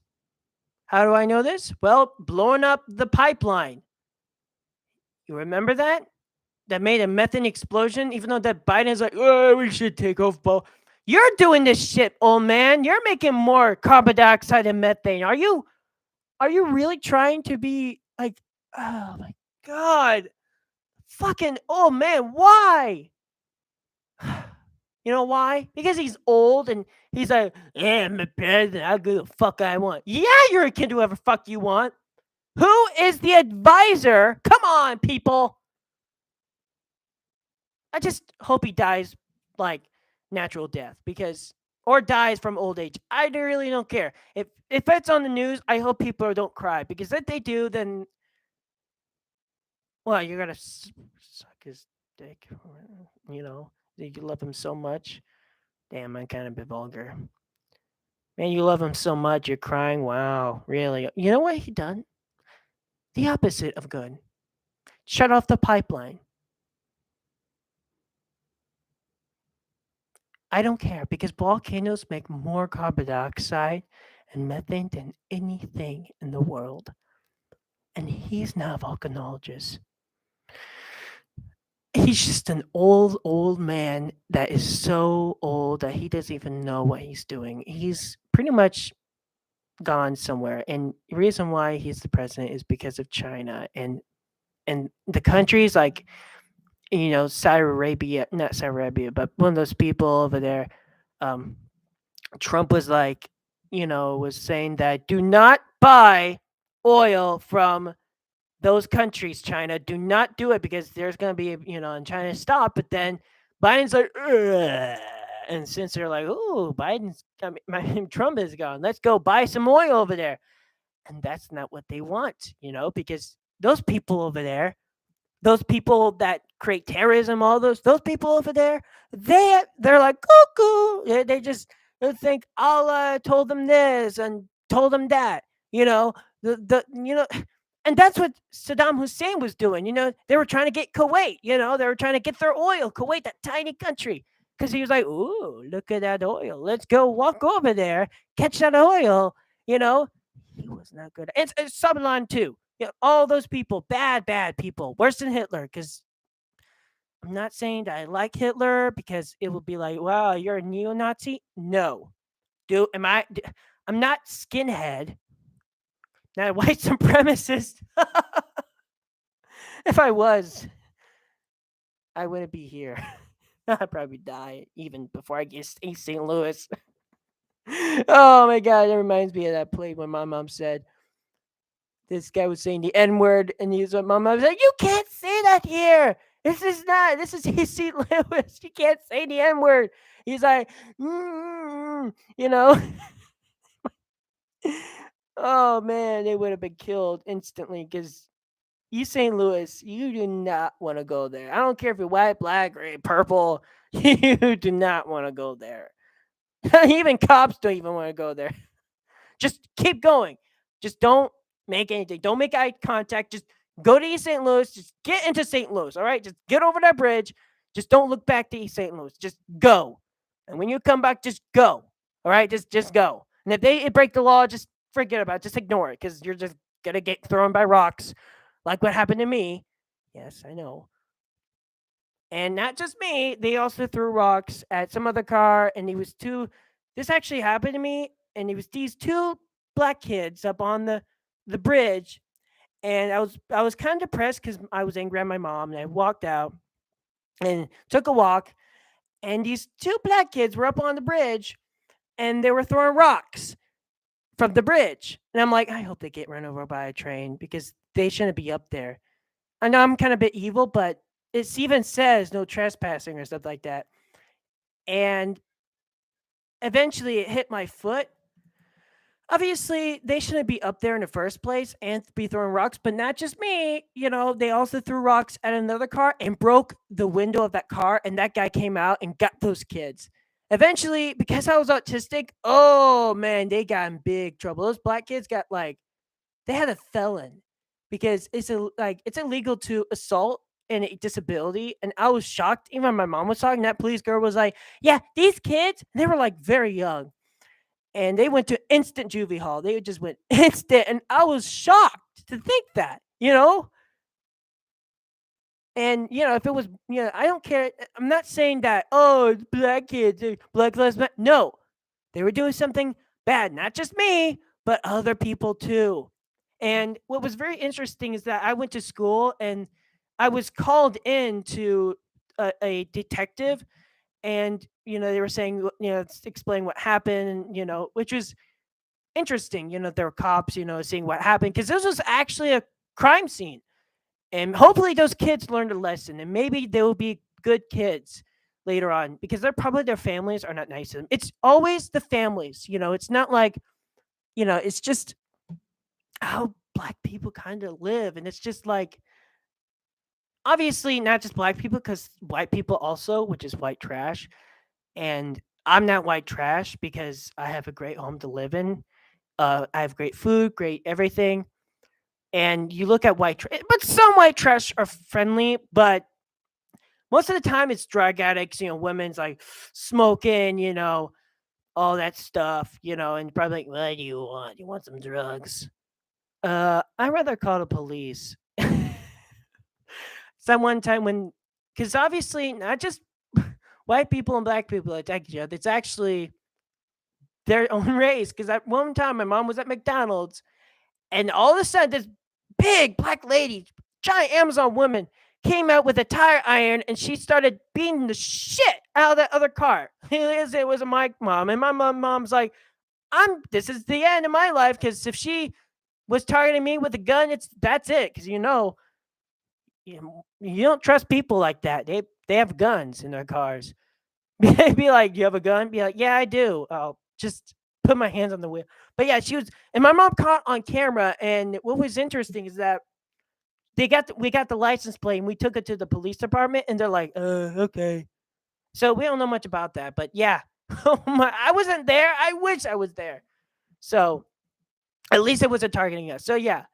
How do I know this? Well, blowing up the pipeline. You remember that? That made a methane explosion, even though that Biden's like, oh, we should take off both. You're doing this shit, old man. You're making more carbon dioxide and methane. Are you really trying to be like, oh my god. Fucking old man, why? You know why? Because he's old and he's like, yeah, I'm a president. I'll do the fuck I want. Yeah, you're a kid do whatever fuck you want. Who is the advisor? Come on, people. I just hope he dies like natural death because or dies from old age. I really don't care. If it's on the news, I hope people don't cry because if they do, then well, you're gonna suck his dick. You know, you love him so much. Damn, I'm kind of a bit vulgar. Man, you love him so much, you're crying. Wow, really? You know what he done? The opposite of good. Shut off the pipeline. I don't care because volcanoes make more carbon dioxide and methane than anything in the world. And he's not a volcanologist. He's just an old man that is so old that he doesn't even know what he's doing. He's pretty much gone somewhere. And the reason why he's the president is because of China and the countries like Saudi Arabia, not Saudi Arabia, but one of those people over there. Um, Trump was like, was saying that do not buy oil from those countries, China. Do not do it because there's going to be, and China stop. But then Biden's like, ugh. And since they're like, oh, Trump is gone, let's go buy some oil over there. And that's not what they want, because those people over there, those people that create terrorism, all those people over there, they're like cuckoo. They think Allah told them this and told them that. You know the and that's what Saddam Hussein was doing. They were trying to get Kuwait. They were trying to get their oil. Kuwait, that tiny country, because he was like, "Ooh, look at that oil. Let's go walk over there, catch that oil." You know, he was not good. It's Sublan too. All those people, bad people, worse than Hitler. Because I'm not saying that I like Hitler because it would be like, wow, you're a neo-Nazi. No, I'm not skinhead, not a white supremacist. If I was, I wouldn't be here. I'd probably die even before I get to St. Louis. Oh my god, it reminds me of that play when my mom said this guy was saying the N word, and he was my mom was like, "You can't say that here. This is East St. Louis. You can't say the N word." He's like, you know. Oh man, they would have been killed instantly because East St. Louis, you do not want to go there. I don't care if you're white, black, or purple. You do not want to go there. Even cops don't even want to go there. Just keep going. Just don't make anything. Don't make eye contact. Just go to East St. Louis. Just get into St. Louis. All right. Just get over that bridge. Just don't look back to East St. Louis. Just go. And when you come back, just go. All right. Just go. And if they break the law, just forget about it. Just ignore it because you're just gonna get thrown by rocks, like what happened to me. Yes, I know. And not just me, they also threw rocks at some other car, and he was two. This actually happened to me, and it was these two black kids up on the bridge, and I was kind of depressed because I was angry at my mom, and I walked out and took a walk, and these two black kids were up on the bridge, and they were throwing rocks from the bridge, and I'm like, I hope they get run over by a train because they shouldn't be up there. I know I'm kind of a bit evil, but it even says no trespassing or stuff like that. And eventually it hit my foot. Obviously, they shouldn't be up there in the first place and be throwing rocks, but not just me. They also threw rocks at another car and broke the window of that car, and that guy came out and got those kids. Eventually, because I was autistic, oh man, they got in big trouble. Those black kids got they had a felon because it's illegal to assault a disability, and I was shocked. Even my mom was talking. That police girl was like, "Yeah, these kids, they were like very young, and they went to instant juvie hall. They just went instant, and I was shocked to think that. And if it was, I don't care. I'm not saying that. Oh, it's black kids, black lives matter. No, they were doing something bad. Not just me, but other people too. And what was very interesting is that I went to school and I was called in to a detective, and they were saying, explain what happened, and which was interesting. There were cops, seeing what happened because this was actually a crime scene, and hopefully those kids learned a lesson, and maybe they will be good kids later on because their families are not nice to them. It's always the families. It's not like it's just how black people kind of live, and it's just like obviously not just black people because white people also, which is white trash. And I'm not white trash because I have a great home to live in. I have great food, great everything. And you look at white trash, but some white trash are friendly, but most of the time it's drug addicts, women's like smoking, all that stuff, and probably like, what do you want? You want some drugs? I'd rather call the police. Some one time because obviously not just white people and black people attack each other. It's actually their own race. Because at one time, my mom was at McDonald's, and all of a sudden, this big black lady, giant Amazon woman, came out with a tire iron, and she started beating the shit out of that other car. It was my mom, and my mom's like, This is the end of my life because if she was targeting me with a gun, that's it. Because you don't trust people like that. They have guns in their cars. Be like, "You have a gun?" Be like, "Yeah, I do." I'll just put my hands on the wheel. But yeah, she was, and my mom caught on camera. And what was interesting is that we got the license plate, and we took it to the police department, and they're like, okay." So we don't know much about that, but yeah, oh my, I wasn't there. I wish I was there. So at least it wasn't targeting us. So yeah,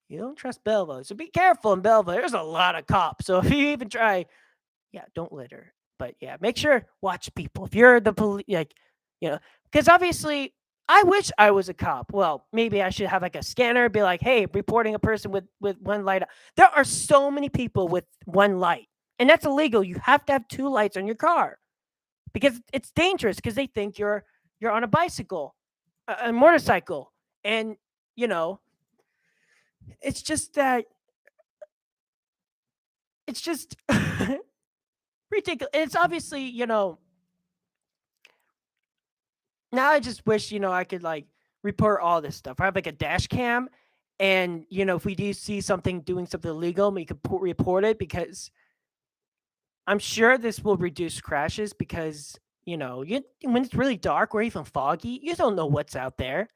you don't trust Belleville, so be careful in Belleville. There's a lot of cops. So if you even try, yeah, don't litter. But yeah, make sure watch people. If you're the police, because obviously, I wish I was a cop. Well, maybe I should have like a scanner, be like, hey, reporting a person with one light. There are so many people with one light, and that's illegal. You have to have two lights on your car because it's dangerous. Because they think you're on a bicycle, a motorcycle, and you know, it's just that it's just ridiculous. It's obviously, now I just wish, I could like report all this stuff. I have like a dash cam, and if we do see something doing something illegal, we could report it because I'm sure this will reduce crashes because when it's really dark or even foggy, you don't know what's out there,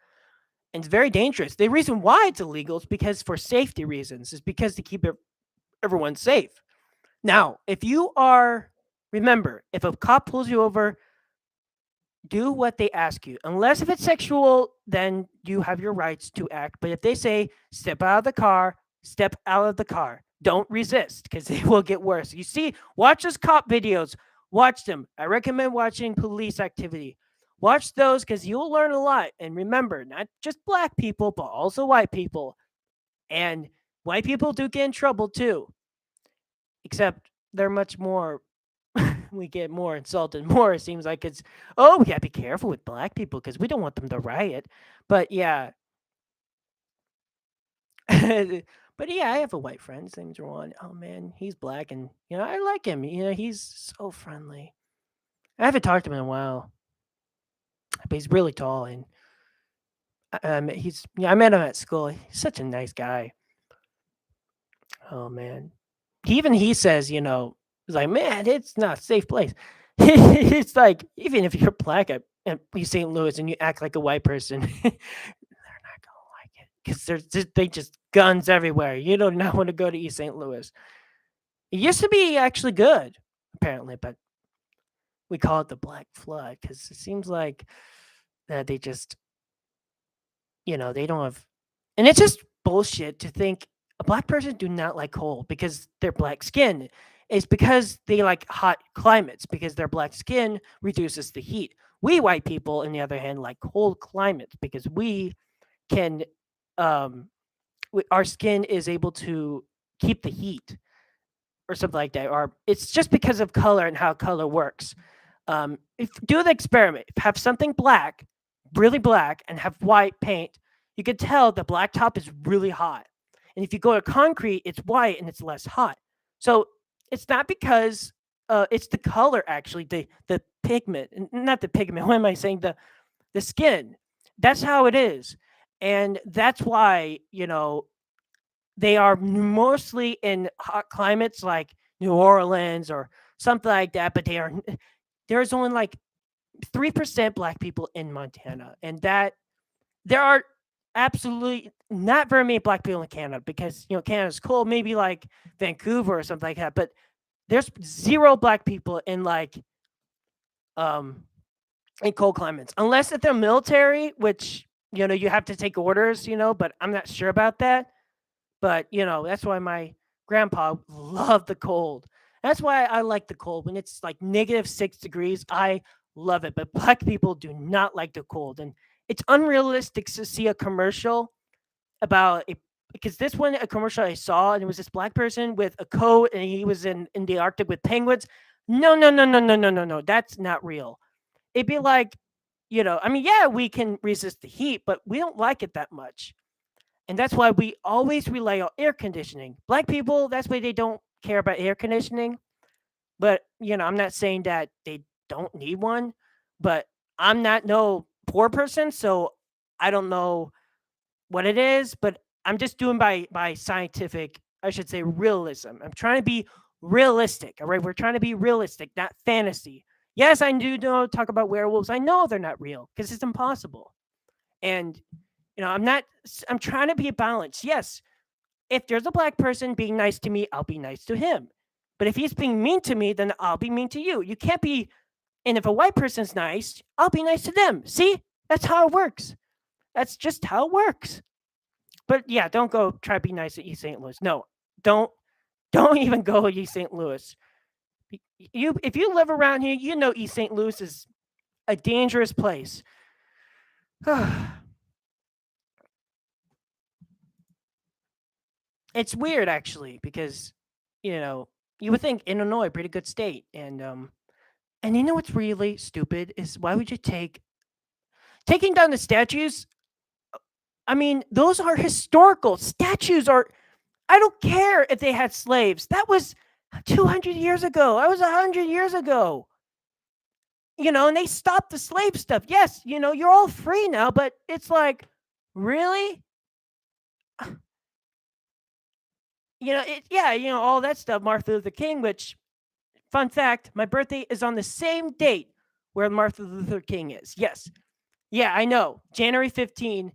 and it's very dangerous. The reason why it's illegal is because for safety reasons, is because to keep everyone safe. Now, if you are remember, if a cop pulls you over, do what they ask you. Unless if it's sexual, then you have your rights to act. But if they say step out of the car, step out of the car. Don't resist because it will get worse. You see, watch those cop videos. Watch them. I recommend watching police activity. Watch those because you'll learn a lot. And remember, not just black people, but also white people. And white people do get in trouble too, except they're much more we get more insulted more. It seems like it's, oh, we gotta be careful with black people because we don't want them to riot. But yeah, but yeah, I have a white friend. His name's Ron. Oh man, he's black, and I like him. He's so friendly. I haven't talked to him in a while, but he's really tall, and I met him at school. He's such a nice guy. Oh man, he says, he's like, man, it's not a safe place. It's like even if you're black at East St. Louis and you act like a white person, they're not gonna like it because they just guns everywhere. You do not want to go to East St. Louis. It used to be actually good, apparently, but we call it the Black Flood because it seems like that they just they don't have, and it's just bullshit to think a black person do not like cold because they're black skin. It's because they like hot climates because their black skin reduces the heat. We white people, on the other hand, like cold climates because we can, um, our skin is able to keep the heat or something like that. Or it's just because of color and how color works. If do the experiment, have something black, really black, and have white paint, you can tell the black top is really hot. And if you go to concrete, it's white and it's less hot. So it's not because it's the color actually, the pigment, not the pigment. What am I saying? The skin. That's how it is, and that's why they are mostly in hot climates like New Orleans or something like that. But there's only like 3% black people in Montana, and that there are absolutely not very many black people in Canada because Canada's cool, maybe like Vancouver or something like that. But there's zero black people um in cold climates, unless if they're military, which you have to take orders, but I'm not sure about that. But that's why my grandpa loved the cold. That's why I like the cold when it's like -6 degrees. I love it, but black people do not like the cold, and it's unrealistic to see a commercial about it because this one a commercial I saw, and it was this black person with a coat and he was in the Arctic with penguins. No, no, no, no, no, no, no, no. That's not real. It'd be like, I mean, yeah, we can resist the heat, but we don't like it that much. And that's why we always rely on air conditioning. Black people, that's why they don't care about air conditioning. But, I'm not saying that they don't need one, but I'm not no poor person, so I don't know what it is, but I'm just doing by scientific, I should say realism. I'm trying to be realistic. All right, we're trying to be realistic, not fantasy. Yes, I do know talk about werewolves. I know they're not real because it's impossible. And I'm not. I'm trying to be balanced. Yes, if there's a black person being nice to me, I'll be nice to him. But if he's being mean to me, then I'll be mean to you. You can't be. And if a white person's nice, I'll be nice to them. See, that's how it works. That's just how it works. But yeah, don't go try to be nice at East St. Louis. No, don't don't even go to East St. Louis. You if you live around here, you know East St. Louis is a dangerous place. It's weird actually because you know you would think Illinois pretty good state, and you know what's really stupid is why would you taking down the statues? I mean, those are historical statues. Are I don't care if they had slaves. That was 200 years ago. I was 100 years ago. And they stopped the slave stuff. Yes, you're all free now, but it's like, really? Yeah, all that stuff, Martin Luther King, which, fun fact, my birthday is on the same date where Martin Luther King is. Yes. Yeah, I know. January 15,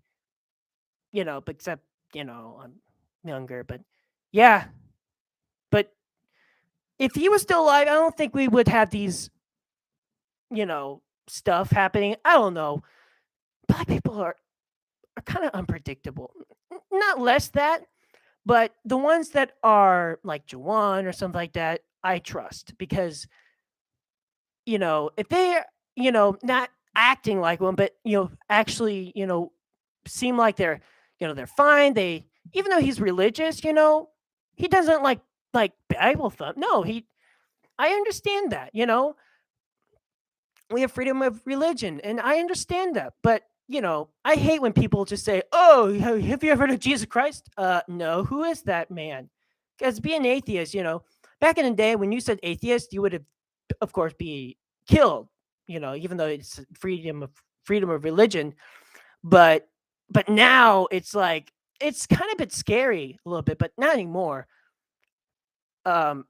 but except, I'm younger, but yeah. But if he was still alive, I don't think we would have these, stuff happening. I don't know. Black people are kind of unpredictable. Not less that, but the ones that are like Jawan or something like that, I trust because, if they're, not acting like one, but, actually, seem like they're fine. Even though he's religious, he doesn't like Bible thump. No, I understand that, we have freedom of religion, and I understand that. But I hate when people just say, "Oh, have you ever heard of Jesus Christ?" No. Who is that man? Because being atheist, back in the day when you said atheist, you would have, of course, be killed. Even though it's freedom of religion, but now it's like it's kind of a bit scary a little bit, but not anymore. Um,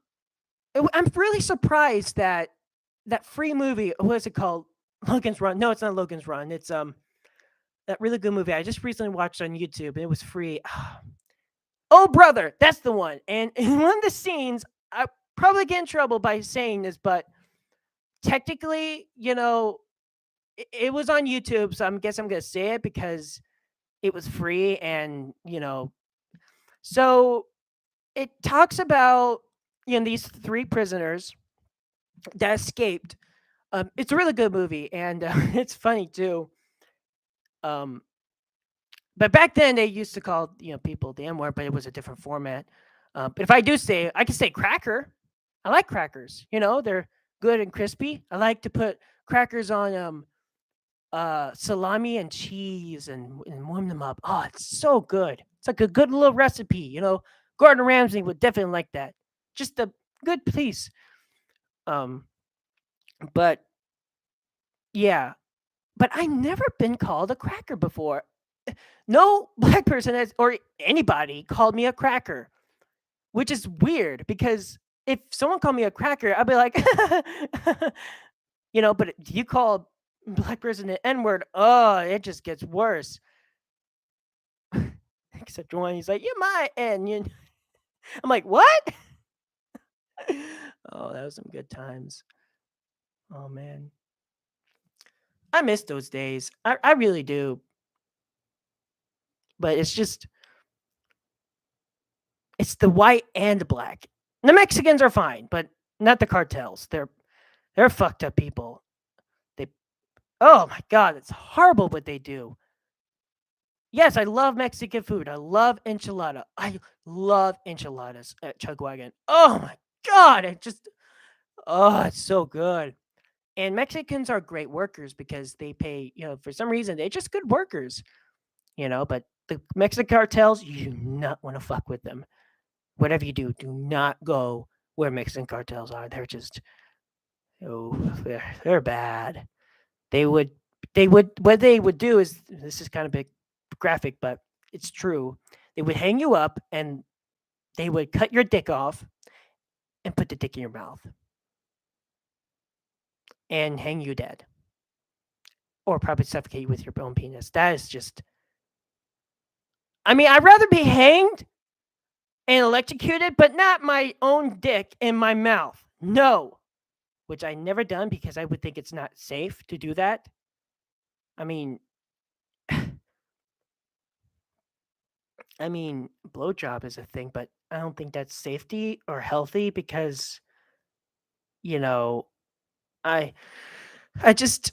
I'm really surprised that that free movie. What is it called? Logan's Run. No, it's not Logan's Run. It's that really good movie I just recently watched on YouTube, and it was free. Oh, brother, that's the one. And in one of the scenes, I probably get in trouble by saying this, but technically, it was on YouTube, so I guess I'm gonna say it because it was free, and so it talks about these three prisoners that escaped. It's a really good movie, and it's funny too. Um, but back then they used to call people the N word, but it was a different format. But if I do say, I can say cracker. I like crackers. They're good and crispy. I like to put crackers on salami and cheese and warm them up. Oh, it's so good. It's like a good little recipe. Gordon Ramsay would definitely like that. Just a good piece. Um, but yeah, but I never been called a cracker before. No black person has or anybody called me a cracker, which is weird because if someone called me a cracker, I'd be like, but you call a black person an N word, oh, it just gets worse. Except one, he's like, "You're my N." I'm like, "What?" Oh, that was some good times. Oh man, I miss those days. I really do. But it's the white and black. The Mexicans are fine, but not the cartels. They're fucked up people. They Oh my god, it's horrible what they do. Yes, I love Mexican food. I love enchilada. I love enchiladas at Chugwagon. Oh my god, it's so good. And Mexicans are great workers because they pay, for some reason they're just good workers, but the Mexican cartels, you do not want to fuck with them. Whatever you do not go where Mexican cartels are. They're just oh, they're bad. They would what they would do is this is kind of big graphic, but it's true. They would hang you up and they would cut your dick off and put the dick in your mouth and hang you dead. Or probably suffocate you with your own penis. That is just I mean, I'd rather be hanged and electrocuted, but not my own dick in my mouth. No. Which I never done because I would think it's not safe to do that. I mean, blowjob is a thing, but I don't think that's safety or healthy because, you know, I I just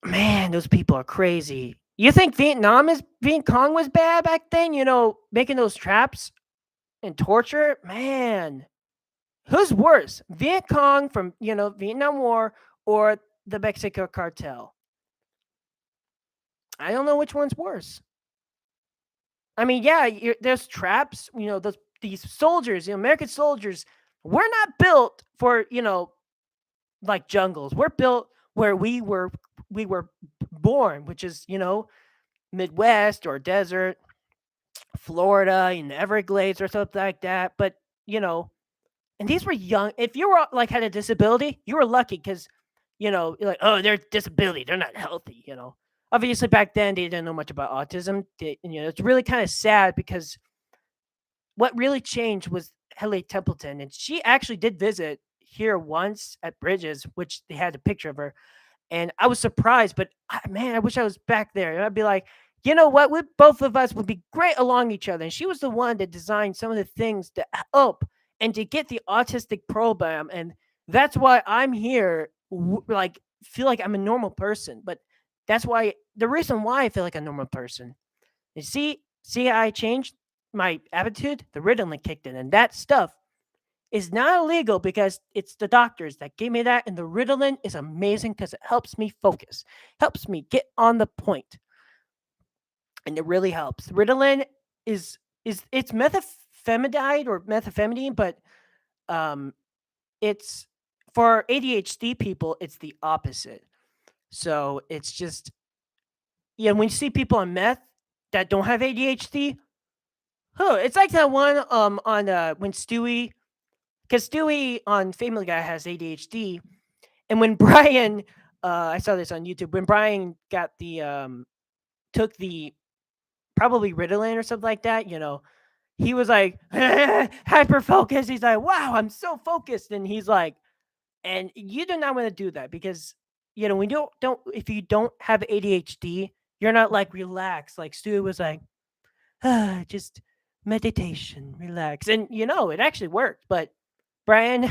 man, those people are crazy. You think Viet Cong was bad back then? Making those traps and torture? Man, who's worse? Viet Cong from, Vietnam War or the Mexico cartel? I don't know which one's worse. I mean, yeah, there's traps, these soldiers, American soldiers, We're not built for, like jungles. We're built where we were born, which is, Midwest or desert, Florida, in the Everglades or something like that. But, you know, and these were young. If you were like had a disability, you were lucky because, you're like, oh, they're disability, they're not healthy. Obviously, back then they didn't know much about autism. It's really kind of sad because what really changed was Helly Templeton, and she actually did visit here once at Bridges, which they had a picture of her, and I was surprised. But man, I wish I was back there. And I'd be like, you know what? We both of us would be great along each other. And she was the one that designed some of the things to help and to get the autistic program, and that's why I'm here. Like, feel like I'm a normal person, but that's why the reason why I feel like a normal person. You see how I changed my attitude? The Ritalin kicked in, and that stuff is not illegal because it's the doctors that gave me that. And the Ritalin is amazing because it helps me focus, helps me get on the point, and it really helps. Ritalin is it's methylphenidate or methamphetamine, but um, it's for ADHD people. It's the opposite. So it's just when you see people on meth that don't have ADHD, it's like that one on when Stewie, because Stewie on Family Guy has ADHD, and when Brian, I saw this on YouTube, when Brian got the took the probably Ritalin or something like that, he was like hyper focused. He's like, wow, I'm so focused, and he's like, and you do not want to do that because we don't if you don't have ADHD, you're not like relaxed. Like Stewie was like, just meditation, relax, and it actually worked. But Brian,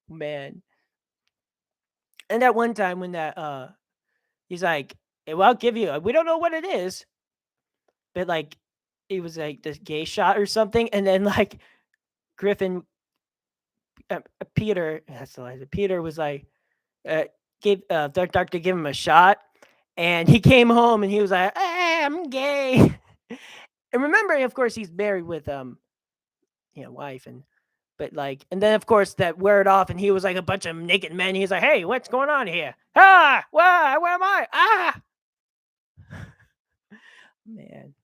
man, and that one time when that he's like, "Hey, well, I'll give you. We don't know what it is, but like, it was like this gay shot or something." And then like Griffin, Peter, that's the line. Peter was like, uh, gave doctor gave him a shot, and he came home and he was like, "Hey, I'm gay." And remember, of course, he's married with wife, and but like, and then of course that word off, and he was like a bunch of naked men. He's like, "Hey, what's going on here? Ah, where am I? Ah, man."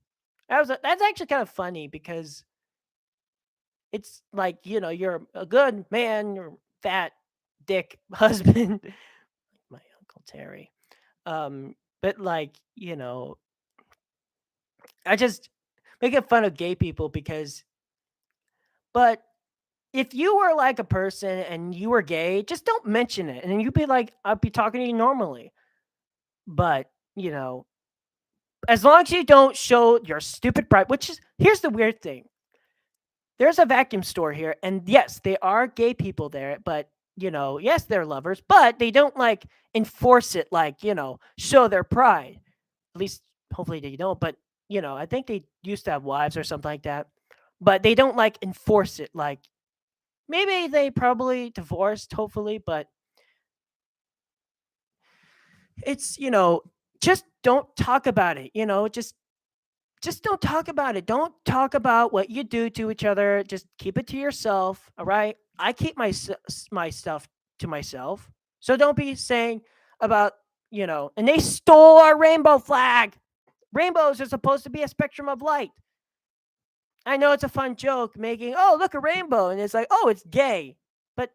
That's actually kind of funny because it's like you're a good man, you're fat dick husband, my uncle Terry. But like I just making fun of gay people because, but if you were like a person and you were gay, just don't mention it, and then you'd be like, I'd be talking to you normally. But as long as you don't show your stupid pride, which is here's the weird thing. There's a vacuum store here, and yes, they are gay people there, but yes, they're lovers, but they don't like enforce it, like, show their pride. At least hopefully they don't, but I think they used to have wives or something like that. But they don't like enforce it, like maybe they probably divorced, hopefully, but it's just don't talk about it, just don't talk about it. Don't talk about what you do to each other. Just keep it to yourself. All right. I keep my stuff to myself. So don't be saying about, and they stole our rainbow flag. Rainbows are supposed to be a spectrum of light. I know it's a fun joke making, oh, look, a rainbow. And it's like, oh, it's gay. But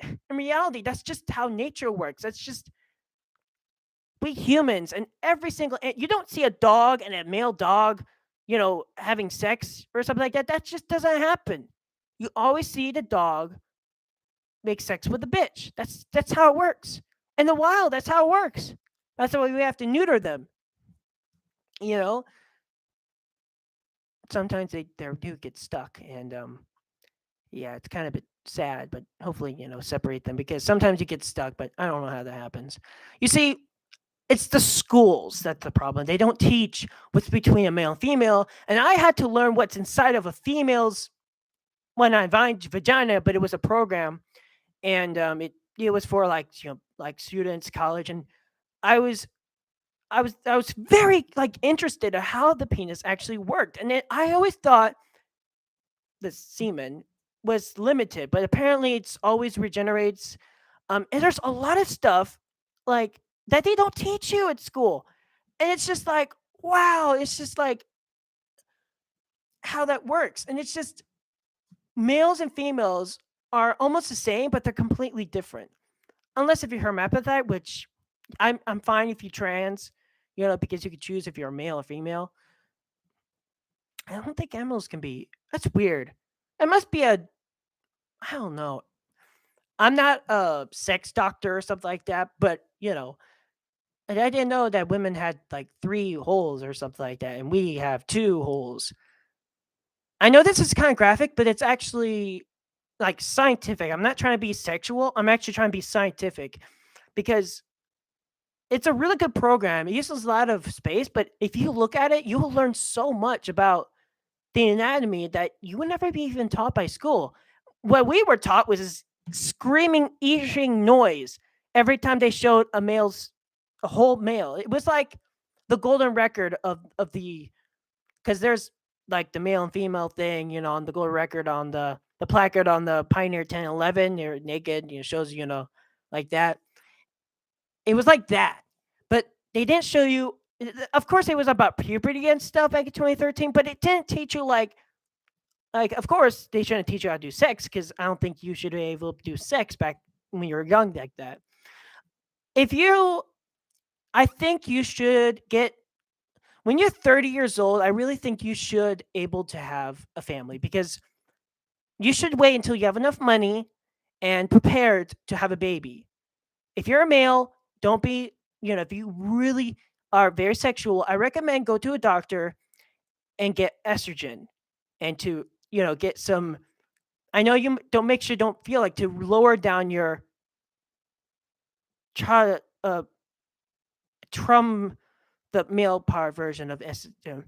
in reality, that's just how nature works. That's just we humans, and every single you don't see a dog and a male dog having sex or something like that. That just doesn't happen. You always see the dog make sex with the bitch. That's how it works. In the wild, that's how it works. That's why we have to neuter them. you know Sometimes they do get stuck, and yeah, it's kind of a bit sad, but hopefully separate them, because sometimes you get stuck, but I don't know how that happens. You see, it's the schools that's the problem. They don't teach what's between a male and female, and I had to learn what's inside of a female's when I find vagina, but it was a program, and it was for like like students, college, and I was I was very like interested in how the penis actually worked, and I always thought the semen. was limited, but apparently it's always regenerates. And there's a lot of stuff like that they don't teach you at school, and it's just like wow, it's just like how that works, and it's just males and females are almost the same, but they're completely different. Unless if you're hermaphrodite, which I'm fine if you trans, because you could choose if you're a male or female. I don't think animals can be. That's weird. It must be a. I don't know. I'm not a sex doctor or something like that, but and I didn't know that women had like 3 holes or something like that, and we have 2 holes. I know this is kind of graphic, but it's actually like scientific. I'm not trying to be sexual. I'm actually trying to be scientific because it's a really good program. It uses a lot of space, but if you look at it, you will learn so much about the anatomy that you would never be even taught by school. What we were taught was this screaming, eating noise every time they showed a whole male. It was like the golden record of the because there's like the male and female thing, on the gold record on the placard on the Pioneer 1011. They're naked, shows like that. It was like that, but they didn't show you. Of course, it was about puberty and stuff back in 2013, but it didn't teach you of course they shouldn't teach you how to do sex because I don't think you should be able to do sex back when you were young like that. If you, I think you should get when you're 30 years old. I really think you should able to have a family because you should wait until you have enough money and prepared to have a baby. If you're a male, don't be, if you really are very sexual, I recommend go to a doctor and get estrogen and to, get some. I know you don't make sure don't feel like to lower down your child, trum, the male part version of estrogen.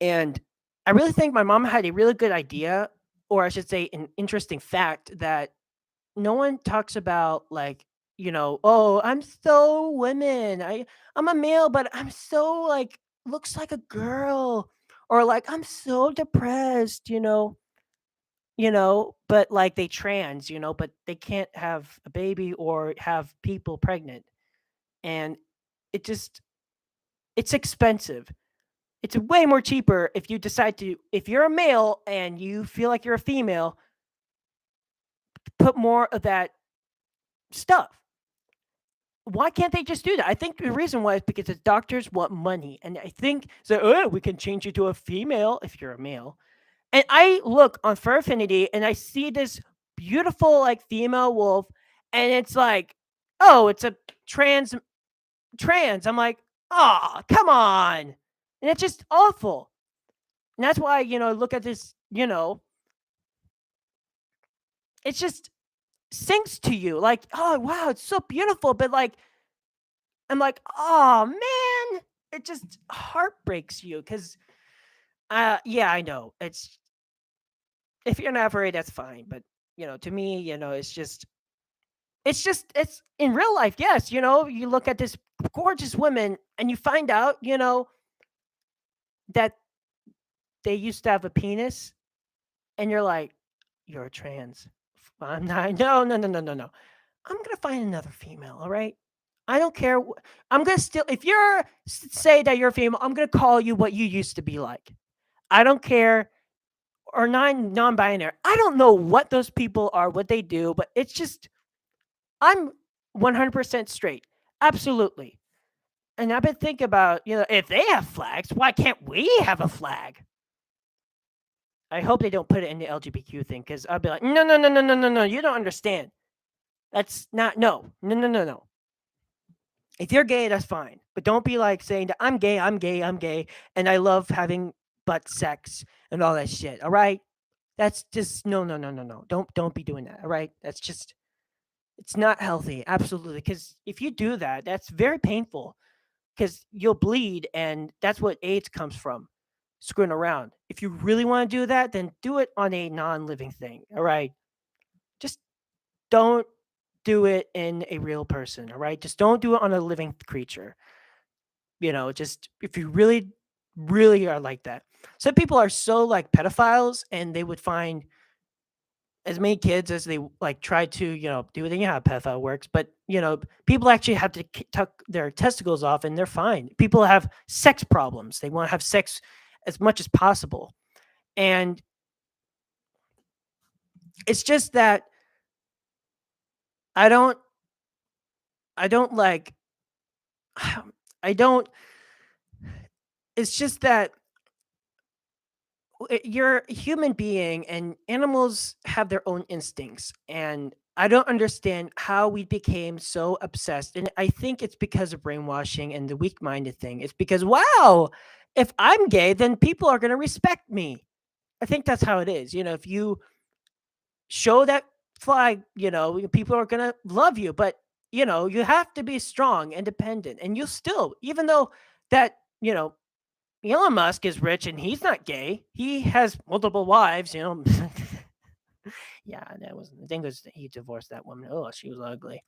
And I really think my mom had a really good idea, or I should say, an interesting fact that no one talks about oh, I'm so women. I'm a male, but I'm so like looks like a girl. Or like I'm so depressed, but like they trans, but they can't have a baby or have people pregnant. And it just it's expensive. It's way more cheaper if you decide to if you're a male and you feel like you're a female, put more of that stuff. Why can't they just do that? I think the reason why is because the doctors want money. And I think so, oh, we can change you to a female if you're a male. And I look on Fur Affinity and I see this beautiful like female wolf, and it's like, oh, it's a trans. I'm like, oh, come on. And it's just awful. And that's why, look at this, it just sinks to you. Like, oh wow, it's so beautiful. But like I'm like, oh man, it just heartbreaks you because yeah, I know. It's if you're not afraid, that's fine. But to me, it's in real life, yes, you look at this gorgeous woman and you find out, that they used to have a penis, and you're like, you're a trans. I'm not. No, no, no, no, no, no. I'm gonna find another female. All right. I don't care. I'm gonna still. If you're say that you're a female, I'm gonna call you what you used to be like. I don't care. Or non-binary. I don't know what those people are, what they do, but it's just I'm 100% straight. Absolutely. And I've been thinking about, if they have flags, why can't we have a flag? I hope they don't put it in the LGBTQ thing because I'll be like, no, no, no, no, no, no, no. You don't understand. That's not, no, no, no, no, no. If you're gay, that's fine. But don't be like saying that I'm gay, I'm gay, I'm gay, and I love having butt sex and all that shit. All right. That's just no, no, no, no, no. Don't be doing that. All right. That's just it's not healthy. Absolutely. Because if you do that, that's very painful because you'll bleed, and that's what AIDS comes from, screwing around. If you really want to do that, then do it on a non-living thing. All right. Just don't do it in a real person. All right. Just don't do it on a living creature. Just if you really really are like that. Some people are so like pedophiles, and they would find as many kids as they like try to, do it. You know how pedophile works, but people actually have to tuck their testicles off, and they're fine. People have sex problems; they want to have sex as much as possible, and it's just that I don't, I don't like, I don't. It's just that you're a human being, and animals have their own instincts, and I don't understand how we became so obsessed. And I think it's because of brainwashing and the weak-minded thing. It's because, wow, if I'm gay, then people are going to respect me. I think that's how it is. If you show that flag, people are going to love you. But you have to be strong, independent, and you still, even though that, Elon Musk is rich and he's not gay. He has multiple wives. Yeah, that was I think it was he divorced that woman. Oh, she was ugly.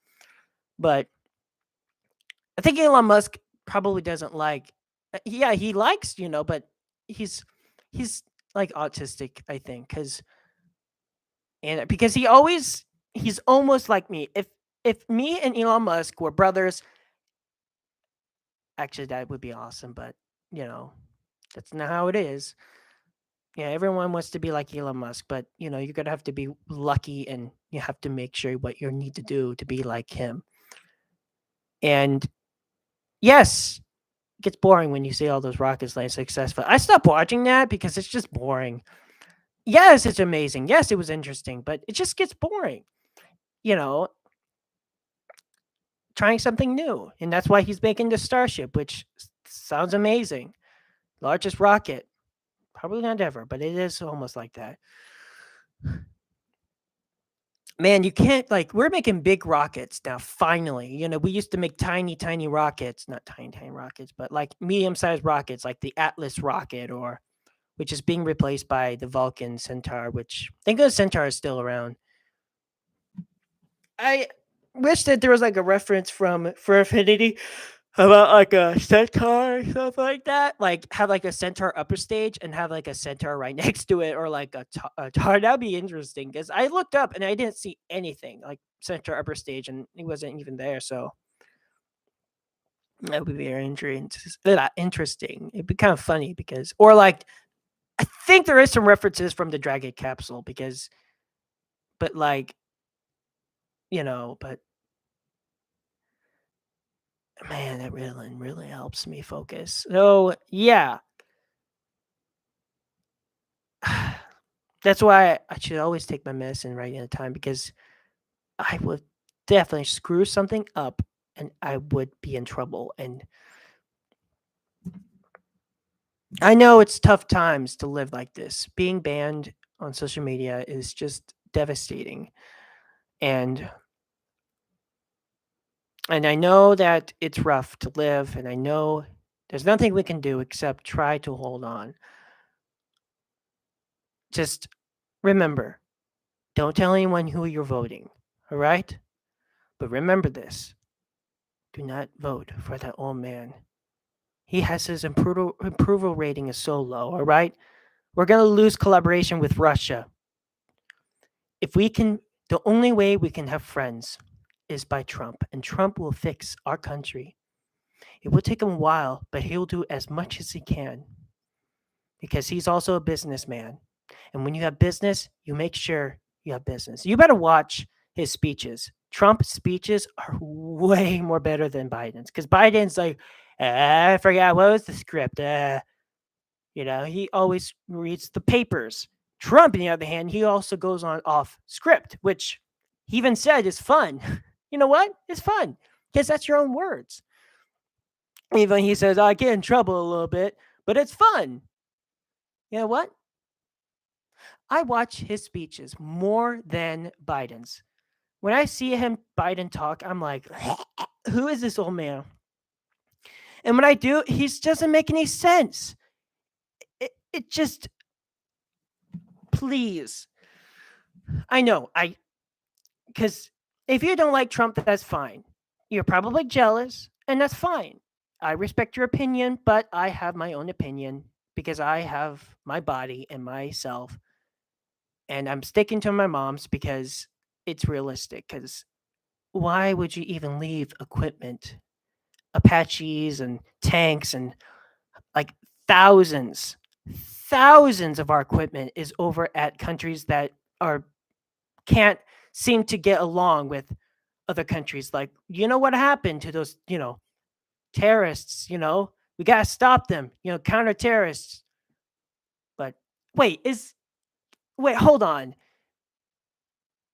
But I think Elon Musk probably doesn't like. Yeah, he likes, but he's he's like autistic, I think, because he's almost like me. If me and Elon Musk were brothers, actually that would be awesome, but you know, that's not how it is. Yeah, everyone wants to be like Elon Musk, but you're gonna have to be lucky, and you have to make sure what you need to do to be like him. And yes, it gets boring when you see all those rockets land successful. I stopped watching that because it's just boring. Yes, it's amazing. Yes, it was interesting, but it just gets boring. You know, trying something new, and that's why he's making the Starship, which sounds amazing. Largest rocket, probably not ever, but it is almost like that. Man, you can't like we're making big rockets now finally. We used to make tiny tiny rockets, not tiny tiny rockets, but like medium-sized rockets like the Atlas rocket or which is being replaced by the Vulcan Centaur, which I think the Centaur is still around. I wish that there was like a reference from For Affinity about like a centaur or something like that. Like have like a centaur upper stage and have like a centaur right next to it, or like a tar. That'd be interesting because I looked up and I didn't see anything like centaur upper stage, and he wasn't even there. So that would be very interesting. It'd be kind of funny because, or like, I think there is some references from the Dragon capsule because, but like, but man, that really helps me focus. So yeah, that's why I should always take my medicine right in time because I would definitely screw something up and I would be in trouble. And I know it's tough times to live like this. Being banned on social media is just devastating. And and I know that it's rough to live, and I know there's nothing we can do except try to hold on. Just remember, don't tell anyone who you're voting, all right? But remember this, do not vote for that old man. He has his approval rating is so low, all right? We're going to lose collaboration with Russia. If we can, the only way we can have friends is by Trump, and Trump will fix our country. It will take him a while, but he'll do as much as he can because he's also a businessman. And when you have business, you make sure you have business. You better watch his speeches. Trump's speeches are way more better than Biden's because Biden's like, I forgot what was the script. He always reads the papers. Trump, on the other hand, he also goes on off script, which he even said is fun. You know what? It's fun because that's your own words. Even he says, I get in trouble a little bit, but it's fun. You know what? I watch his speeches more than Biden's. When I see Biden talk, I'm like, who is this old man? And when I do, he doesn't make any sense. It just, please. I know, because if you don't like Trump, that's fine. You're probably jealous, and that's fine. I respect your opinion, but I have my own opinion because I have my body and myself, and I'm sticking to my mom's because it's realistic. Because why would you even leave equipment, Apaches and tanks and like thousands, thousands of our equipment is over at countries that are can't seem to get along with other countries. Like, you know what happened to those, terrorists, we got to stop them, counter terrorists. But wait, hold on.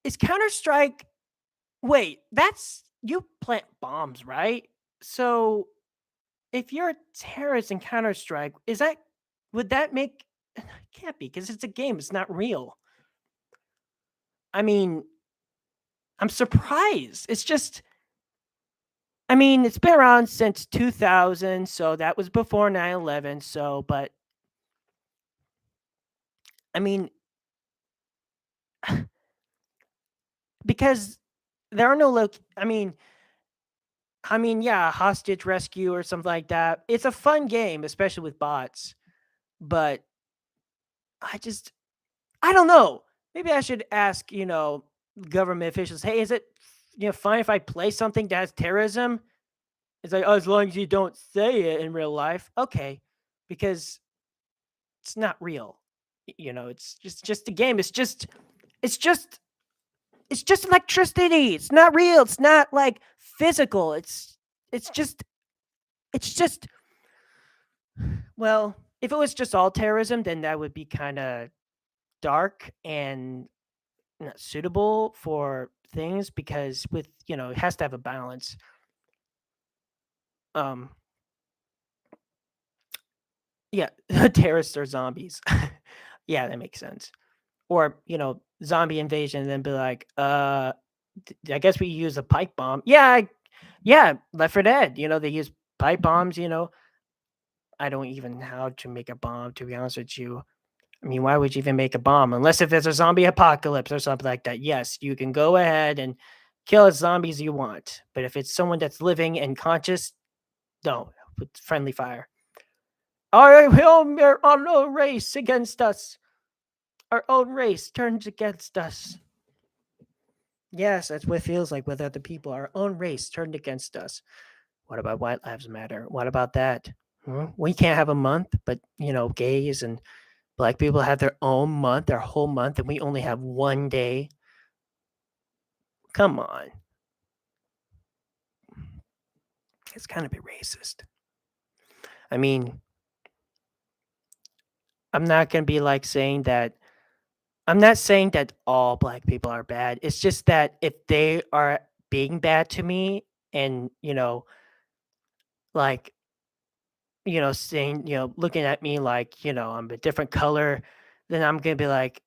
Is Counter Strike, wait, that's, you plant bombs, right? So if you're a terrorist in Counter Strike, would that make, it can't be because it's a game, it's not real. I mean, I'm surprised. It's just, I mean, it's been around since 2000, so that was before 9/11. So, but I mean, because there are no yeah, hostage rescue or something like that. It's a fun game, especially with bots. But I just, I don't know. Maybe I should ask, government officials, hey, is it, fine if I play something that has terrorism? It's like, oh, as long as you don't say it in real life, okay, because it's not real. It's just a game. It's just it's just electricity. It's not real. It's not like physical. It's just it's just well, if it was just all terrorism, then that would be kind of dark and not suitable for things because with, it has to have a balance. Um yeah, terrorists or zombies. Yeah, that makes sense. Or, zombie invasion and then be like, I guess we use a pipe bomb. Yeah, yeah, Left 4 Dead, they use pipe bombs, I don't even know how to make a bomb, to be honest with you. I mean, why would you even make a bomb? Unless if there's a zombie apocalypse or something like that. Yes, you can go ahead and kill as zombies you want. But if it's someone that's living and conscious, don't. With friendly fire. Our own race against us. Our own race turns against us. Yes, that's what it feels like with other people. Our own race turned against us. What about White Lives Matter? What about that? We can't have a month, but gays and black people have their own month, their whole month, and we only have one day. Come on. It's kind of a bit racist. I mean, I'm not going to be like saying that. I'm not saying that all black people are bad. It's just that if they are being bad to me and, like, saying, looking at me like, I'm a different color, then I'm going to be like,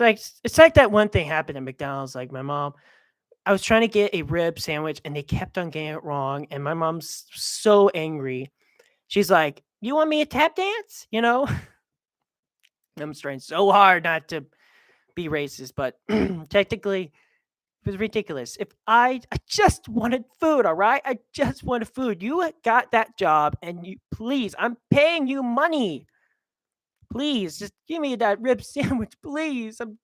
it's like that one thing happened at McDonald's. Like my mom, I was trying to get a rib sandwich and they kept on getting it wrong. And my mom's so angry. She's like, "You want me to tap dance?" I'm trying so hard not to be racist, but technically it was ridiculous. If I just wanted food, all right? I just wanted food. You got that job and you please, I'm paying you money. Please just give me that rib sandwich, please. And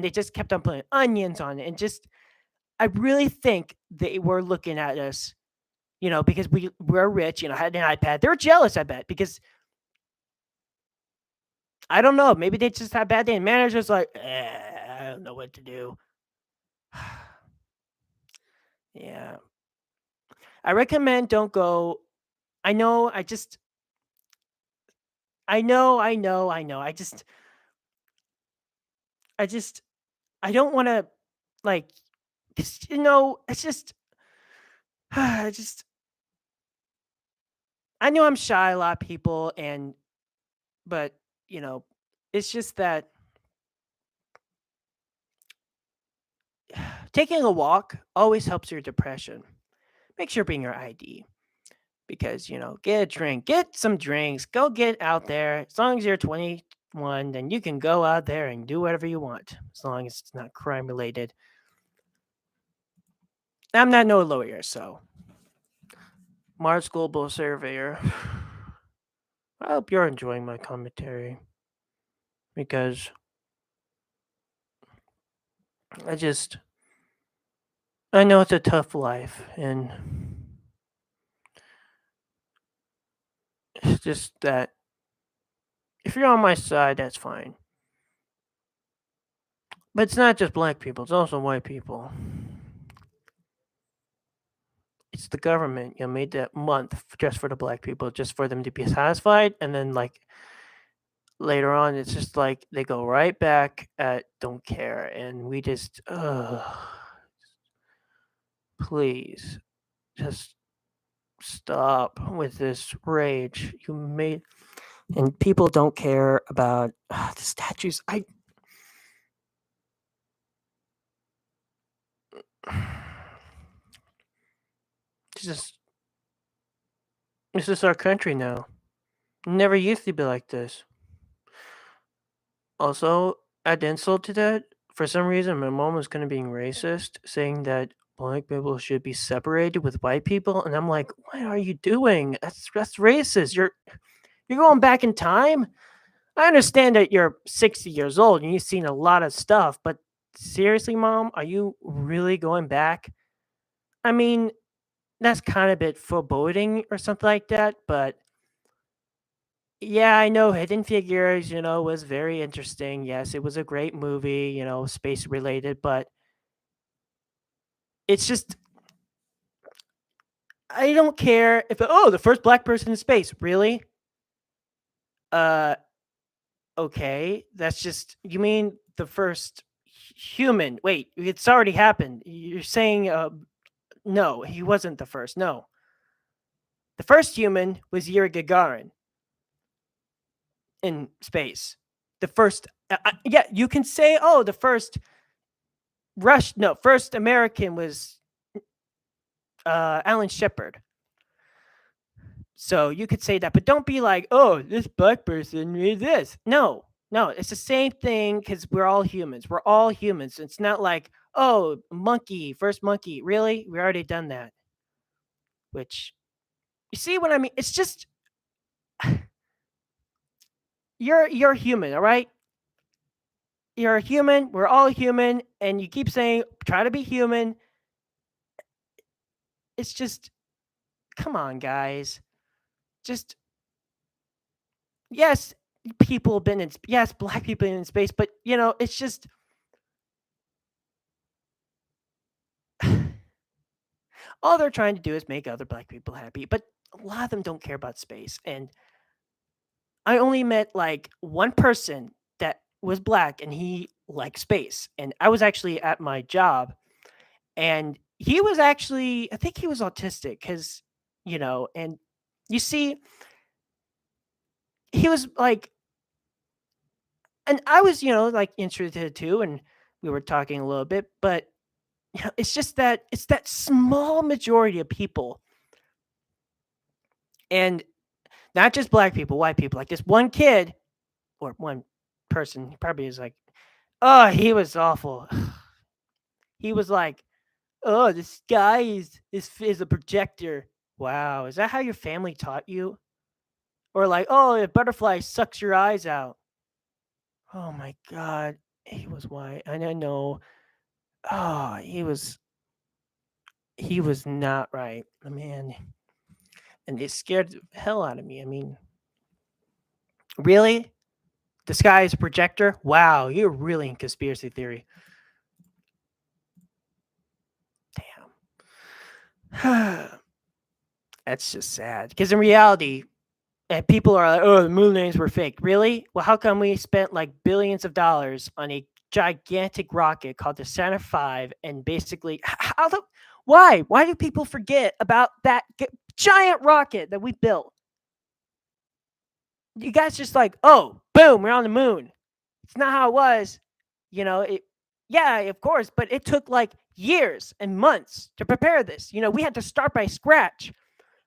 they just kept on putting onions on it and just I really think they were looking at us, because we're rich, had an iPad. They're jealous, I bet, because I don't know, maybe they just had bad day. And manager's like, I don't know what to do. Yeah. I recommend don't go. I know, I know. I just I don't want to like it's just I just I know I'm shy a lot of people and but, you know, it's just that taking a walk always helps your depression. Make sure you bring your ID because, get a drink, get some drinks, go get out there. As long as you're 21, then you can go out there and do whatever you want as long as it's not crime related. I'm not no lawyer, so Mars Global Surveyor. I hope you're enjoying my commentary because I just I know it's a tough life and it's just that if you're on my side, that's fine. But it's not just black people, it's also white people. It's the government, made that month just for the black people, just for them to be satisfied, and then like later on, it's just like they go right back at don't care, and we just, please, just stop with this rage. You made, and people don't care about the statues. I just, this is our country now. It never used to be like this. Also, add insult to that, for some reason, my mom was kind of being racist, saying that black people should be separated with white people, and I'm like, what are you doing? That's racist. You're going back in time. I understand that you're 60 years old and you've seen a lot of stuff, but seriously, mom, are you really going back? I mean, that's kind of a bit foreboding or something like that, but yeah, I know Hidden Figures, was very interesting. Yes, it was a great movie, space related, but it's just I don't care if the first black person in space, really? Uh okay, that's just you mean the first human. Wait, it's already happened. You're saying no, he wasn't the first. No. The first human was Yuri Gagarin in space. The first yeah, you can say the first first American was Alan Shepard. So you could say that, but don't be like, oh, this black person is this. No, no, it's the same thing because we're all humans. We're all humans. It's not like, oh, monkey, first monkey. Really? We already done that. Which, you see what I mean? It's just, you're human, all right? You're a human. We're all human. And you keep saying, try to be human. It's just, come on, guys. Just, yes, people have been in, yes, black people in space, but, it's just, all they're trying to do is make other black people happy, but a lot of them don't care about space. And I only met like one person that was black and he liked space. And I was actually at my job and he was actually, I think he was autistic because, and you see, he was like, and I was, like interested too. And we were talking a little bit, but it's just that it's that small majority of people. And not just black people, white people. Like this one kid or one person, he probably is like, oh, he was awful. He was like, oh, the sky is a projector. Wow, is that how your family taught you? Or like, oh, a butterfly sucks your eyes out. Oh my god, he was white, and I know. Oh, he was not right, man, and it scared the hell out of me. I mean, really? The sky is a projector? Wow, you're really in conspiracy theory. Damn. That's just sad. Because in reality, people are like, oh, the moon landings were fake. Really? Well, how come we spent like billions of dollars on a gigantic rocket called the Saturn V and basically, why? Why do people forget about that giant rocket that we built? You guys just like, oh, boom, we're on the moon. It's not how it was. Yeah, of course, but it took like years and months to prepare this. We had to start by scratch.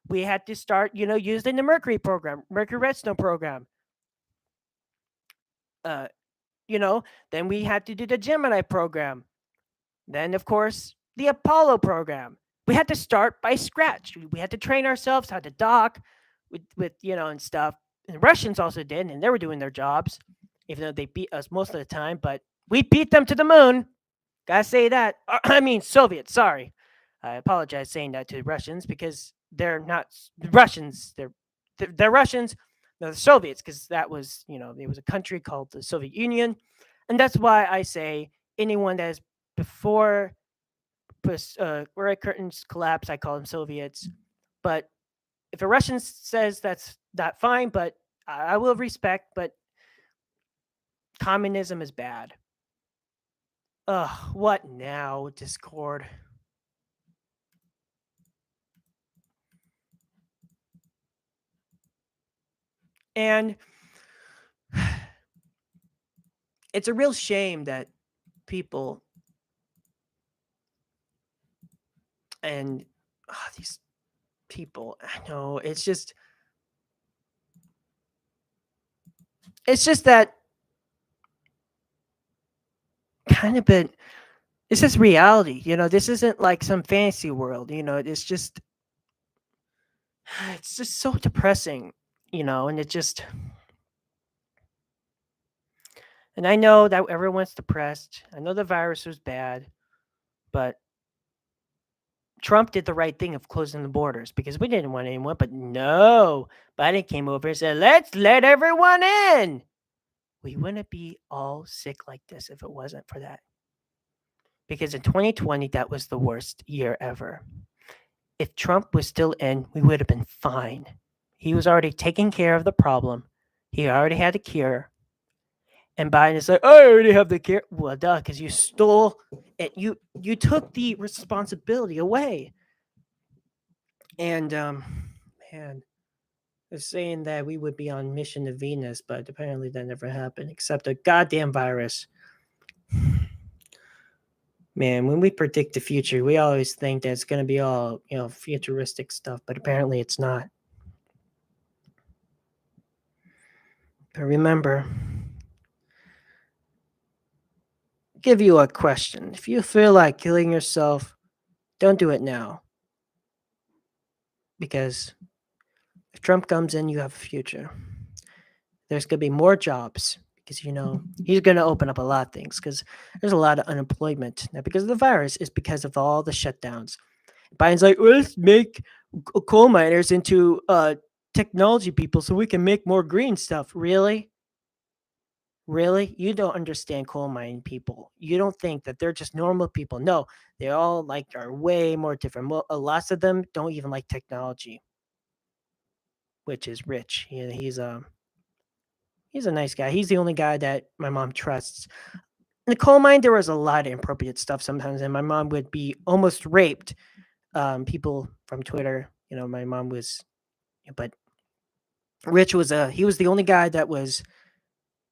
We had to start, using the Mercury program, Mercury Redstone program. Uh, then we had to do the Gemini program. Then, of course, the Apollo program. we had to start by scratch. We had to train ourselves how to dock with and stuff. And the Russians also did, and they were doing their jobs, even though they beat us most of the time. But we beat them to the moon. Gotta say that. I mean, Soviets. Sorry, I apologize saying that to the Russians because they're not Russians. They're Russians. They're the Soviets because that was there was a country called the Soviet Union, and that's why I say anyone that is before Red Curtains collapse, I call them Soviets. But if a Russian says that's not fine, but I will respect. But communism is bad. Ugh, what now, Discord? And it's a real shame that people and these people, I know, it's just that kind of been this is reality, this isn't like some fantasy world, it's just so depressing, and it just and I know that everyone's depressed. I know the virus was bad, but Trump did the right thing of closing the borders because we didn't want anyone, but no, Biden came over and said, let's let everyone in. We wouldn't be all sick like this if it wasn't for that. Because in 2020, that was the worst year ever. If Trump was still in, we would have been fine. He was already taking care of the problem. He already had a cure. And Biden is like, I already have the cure. Well, duh, because you stole it. You took the responsibility away. And man, they're saying that we would be on mission to Venus, but apparently that never happened, except a goddamn virus. Man, when we predict the future, we always think that it's going to be all, futuristic stuff, but apparently it's not. But remember, give you a question. If you feel like killing yourself, don't do it now. Because if Trump comes in, you have a future. There's going to be more jobs because, he's going to open up a lot of things because there's a lot of unemployment. Not because of the virus, it's because of all the shutdowns. Biden's like, let's make coal miners into technology people so we can make more green stuff. Really? Really? You don't understand coal mining people. You don't think that they're just normal people. No, they all are way more different. Lots of them don't even like technology, which is Rich. He's a nice guy. He's the only guy that my mom trusts. In the coal mine, there was a lot of inappropriate stuff sometimes, and my mom would be almost raped. People from Twitter, my mom was, but Rich was he was the only guy that was,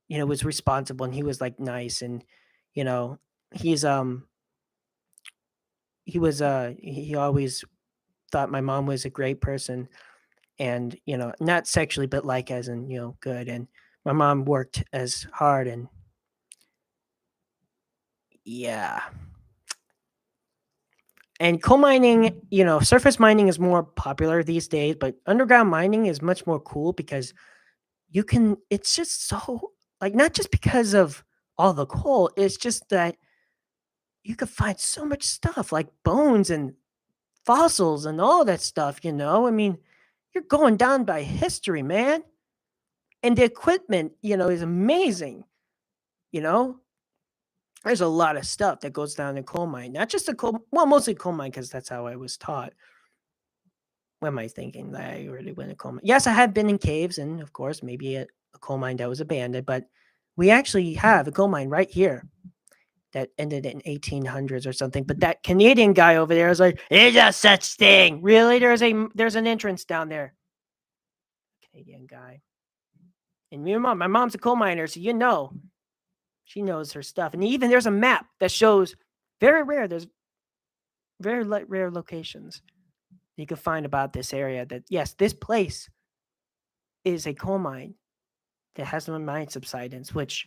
was responsible, and he was nice, and he's he always thought my mom was a great person, and not sexually, but as in good, and my mom worked as hard, and yeah. And coal mining, surface mining is more popular these days, but underground mining is much more cool because it's just so, not just because of all the coal, it's just that you could find so much stuff like bones and fossils and all that stuff, I mean, you're going down by history, man. And the equipment, is amazing, you know? There's a lot of stuff that goes down in coal mine, not just a mostly coal mine because that's how I was taught. What am I thinking? That I already went to coal mine. Yes, I have been in caves and, of course, maybe a coal mine that was abandoned, but we actually have a coal mine right here that ended in 1800s or something. But that Canadian guy over there was like, "There's no such thing." Really? There's an entrance down there. Canadian guy. And my mom's a coal miner, so she knows her stuff. And even there's a map that shows very rare. There's very rare locations you can find about this area. That yes, this place is a coal mine that has no mine subsidence, which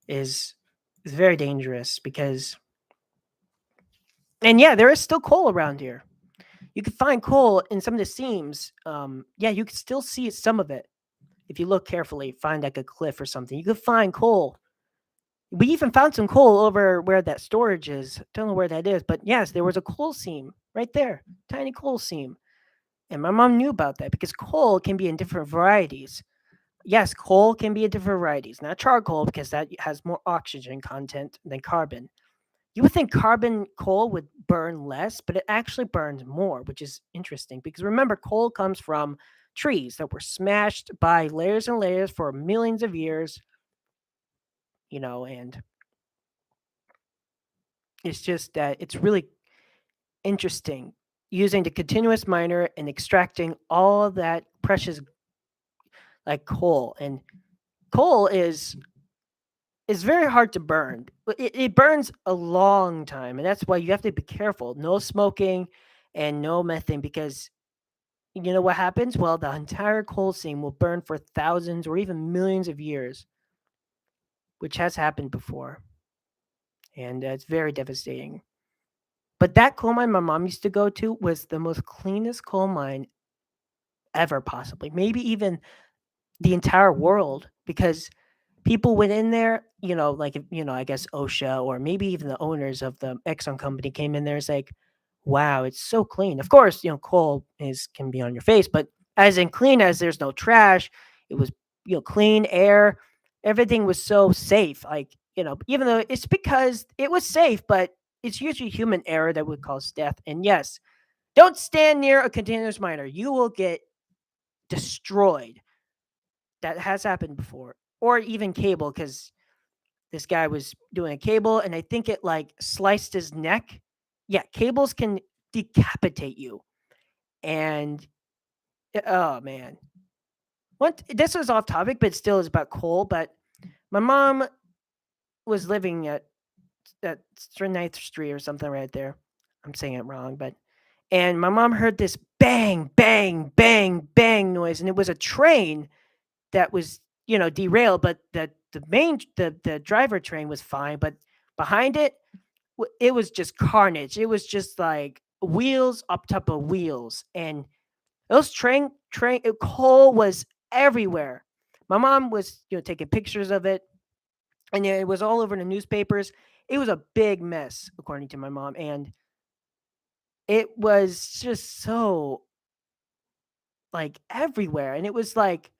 is very dangerous because. And yeah, there is still coal around here. You can find coal in some of the seams. Yeah, you can still see some of it if you look carefully. Find like a cliff or something. You could find coal. We even found some coal over where that storage is. Don't know where that is, but yes, there was a coal seam right there, tiny coal seam. And my mom knew about that because coal can be in different varieties. Yes, coal can be in different varieties, not charcoal because that has more oxygen content than carbon. You would think carbon coal would burn less, but it actually burns more, which is interesting because remember, coal comes from trees that were smashed by layers and layers for millions of years, and it's just that it's really interesting using the continuous miner and extracting all of that precious like coal. And coal is very hard to burn. It burns a long time, and that's why you have to be careful. No smoking and no methane because you know what happens? Well, the entire coal seam will burn for thousands or even millions of years, which has happened before, and it's very devastating. But that coal mine my mom used to go to was the most cleanest coal mine ever, possibly, maybe even the entire world, because people went in there, like, I guess OSHA or maybe even the owners of the Exxon company came in there. It's like, wow, it's so clean. Of course, coal is can be on your face, but as in clean as there's no trash, it was, clean air. Everything was so safe. Like, even though it's because it was safe, but it's usually human error that would cause death. And yes, don't stand near a continuous miner. You will get destroyed. That has happened before. Or even cable, because this guy was doing a cable and I think it like sliced his neck. Yeah, cables can decapitate you. And oh man. What this was off topic, but still is about coal. But my mom was living at Ninth Street or something right there. I'm saying it wrong, but and my mom heard this bang, bang, bang, bang noise, and it was a train that was, derailed, but the driver train was fine, but behind it, it was just carnage. It was just like wheels up top of wheels, and those coal was everywhere. My mom was, taking pictures of it, and it was all over the newspapers. It was a big mess, according to my mom, and it was just so like everywhere, and it was like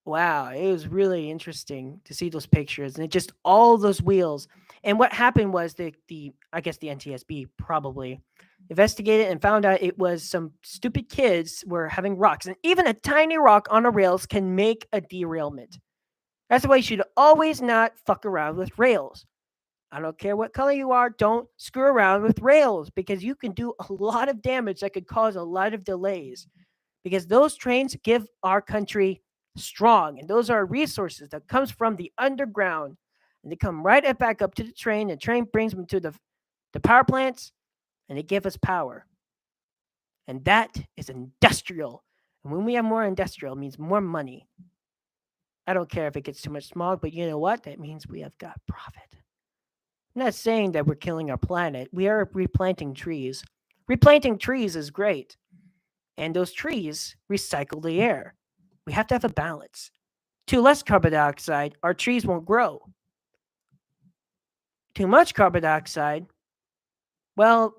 wow, it was really interesting to see those pictures and it just all those wheels. And what happened was the I guess the NTSB probably investigated and found out it was some stupid kids were having rocks, and even a tiny rock on a rails can make a derailment. That's why you should always not fuck around with rails. I don't care what color you are, don't screw around with rails because you can do a lot of damage that could cause a lot of delays because those trains give our country strong, and those are resources that comes from the underground, and they come right back up to the train. The train brings them to the power plants, and they give us power, and that is industrial. And when we have more industrial, it means more money. I don't care if it gets too much smog, but you know what? That means we have got profit. I'm not saying that we're killing our planet. We are replanting trees. Replanting trees is great, and those trees recycle the air. We have to have a balance. Too less carbon dioxide, our trees won't grow. Too much carbon dioxide, well,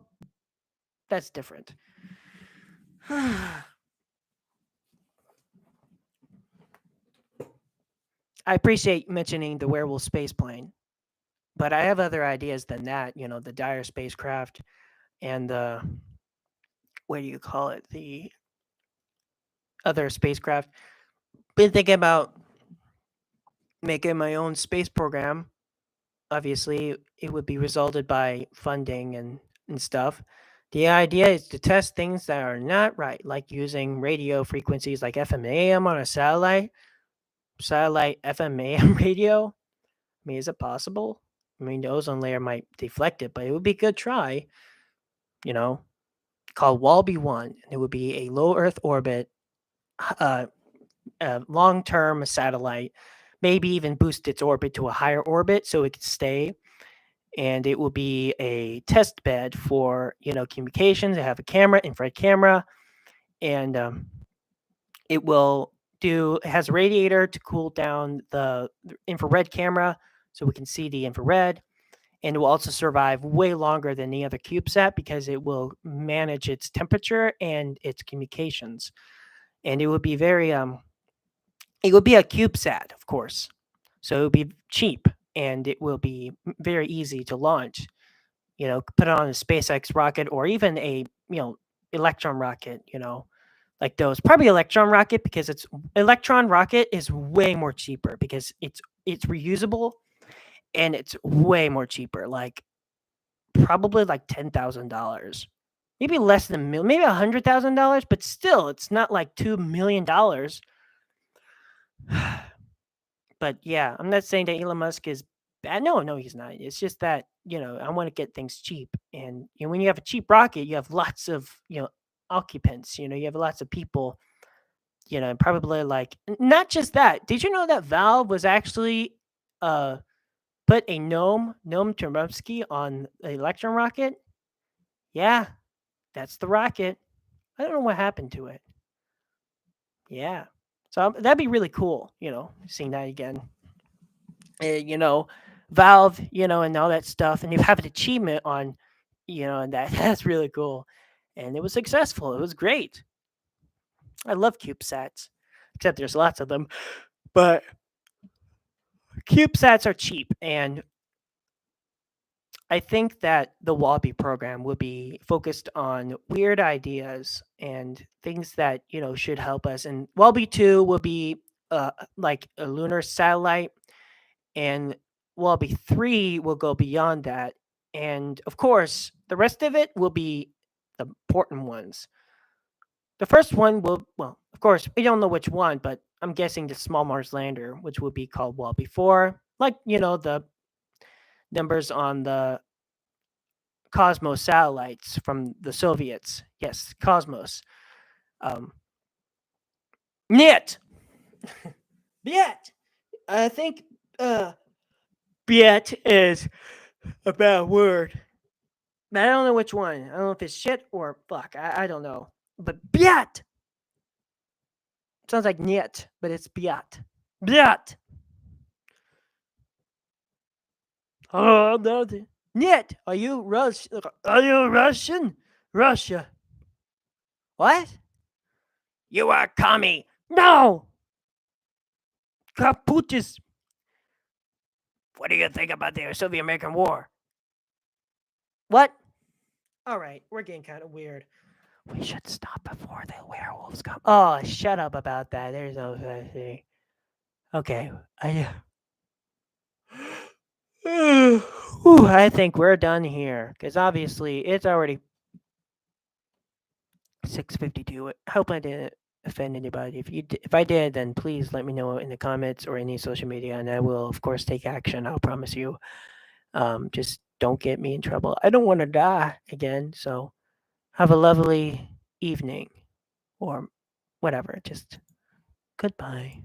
that's different. I appreciate mentioning the werewolf space plane, but I have other ideas than that. The Dire spacecraft and the what do you call it? The other spacecraft. Been thinking about making my own space program. Obviously, it would be resulted by funding and stuff. The idea is to test things that are not right, like using radio frequencies like FM AM on a satellite FM AM radio. I mean, is it possible? I mean, the ozone layer might deflect it, but it would be a good try, you know, called Walby 1. And it would be a low Earth orbit, uh, a long term satellite, maybe even boost its orbit to a higher orbit so it could stay and it will be a test bed for communications. They have a camera, infrared camera, and it will do. It has a radiator to cool down the infrared camera, so we can see the infrared, and it will also survive way longer than the other CubeSat because it will manage its temperature and its communications, and it would be very it would be a CubeSat, of course, so it would be cheap and it will be very easy to launch. Put it on a SpaceX rocket or even a Electron rocket. Like those, probably Electron rocket because it's Electron rocket is way more cheaper because it's reusable and it's way more cheaper. Like probably like $10,000, maybe less than maybe $100,000, but still, it's not like $2 million. But yeah, I'm not saying that Elon Musk is bad. No, no, he's not. It's just that I want to get things cheap, and when you have a cheap rocket, you have lots of occupants. You have lots of people. And probably like not just that. Did you know that Valve was actually put a Noam Chomsky on the Electron rocket? Yeah, that's the rocket. I don't know what happened to it. Yeah. So that'd be really cool, seeing that again. You know, Valve, and all that stuff, and you have an achievement on, and that that's really cool. And it was successful. It was great. I love CubeSats, except there's lots of them, but CubeSats are cheap, and I think that the Wallaby program will be focused on weird ideas and things that should help us. And Wallaby 2 will be like a lunar satellite, and Wallaby 3 will go beyond that. And of course, the rest of it will be the important ones. The first one will, well, of course, we don't know which one, but I'm guessing the Small Mars Lander, which will be called Wallaby 4, like the numbers on the Cosmos satellites from the Soviets. Yes, Cosmos. Um, Niet. Biet. I think Biet is a bad word. But I don't know which one. I don't know if it's shit or fuck. I don't know. But Biet sounds like Niet, but it's Biet. Biet. Oh no. Niet. Are you Russian? Russia. What? You are commie. No. Kaputis. What do you think about the Soviet American War? What? All right, we're getting kind of weird. We should stop before the werewolves come. Oh, shut up about that. There's no such thing. Okay, I think we're done here because obviously it's already 6:52. I hope I didn't offend anybody. If I did, then please let me know in the comments or any social media, and I will of course take action. I'll promise you. Just don't get me in trouble. I don't want to die again. So have a lovely evening or whatever. Just goodbye.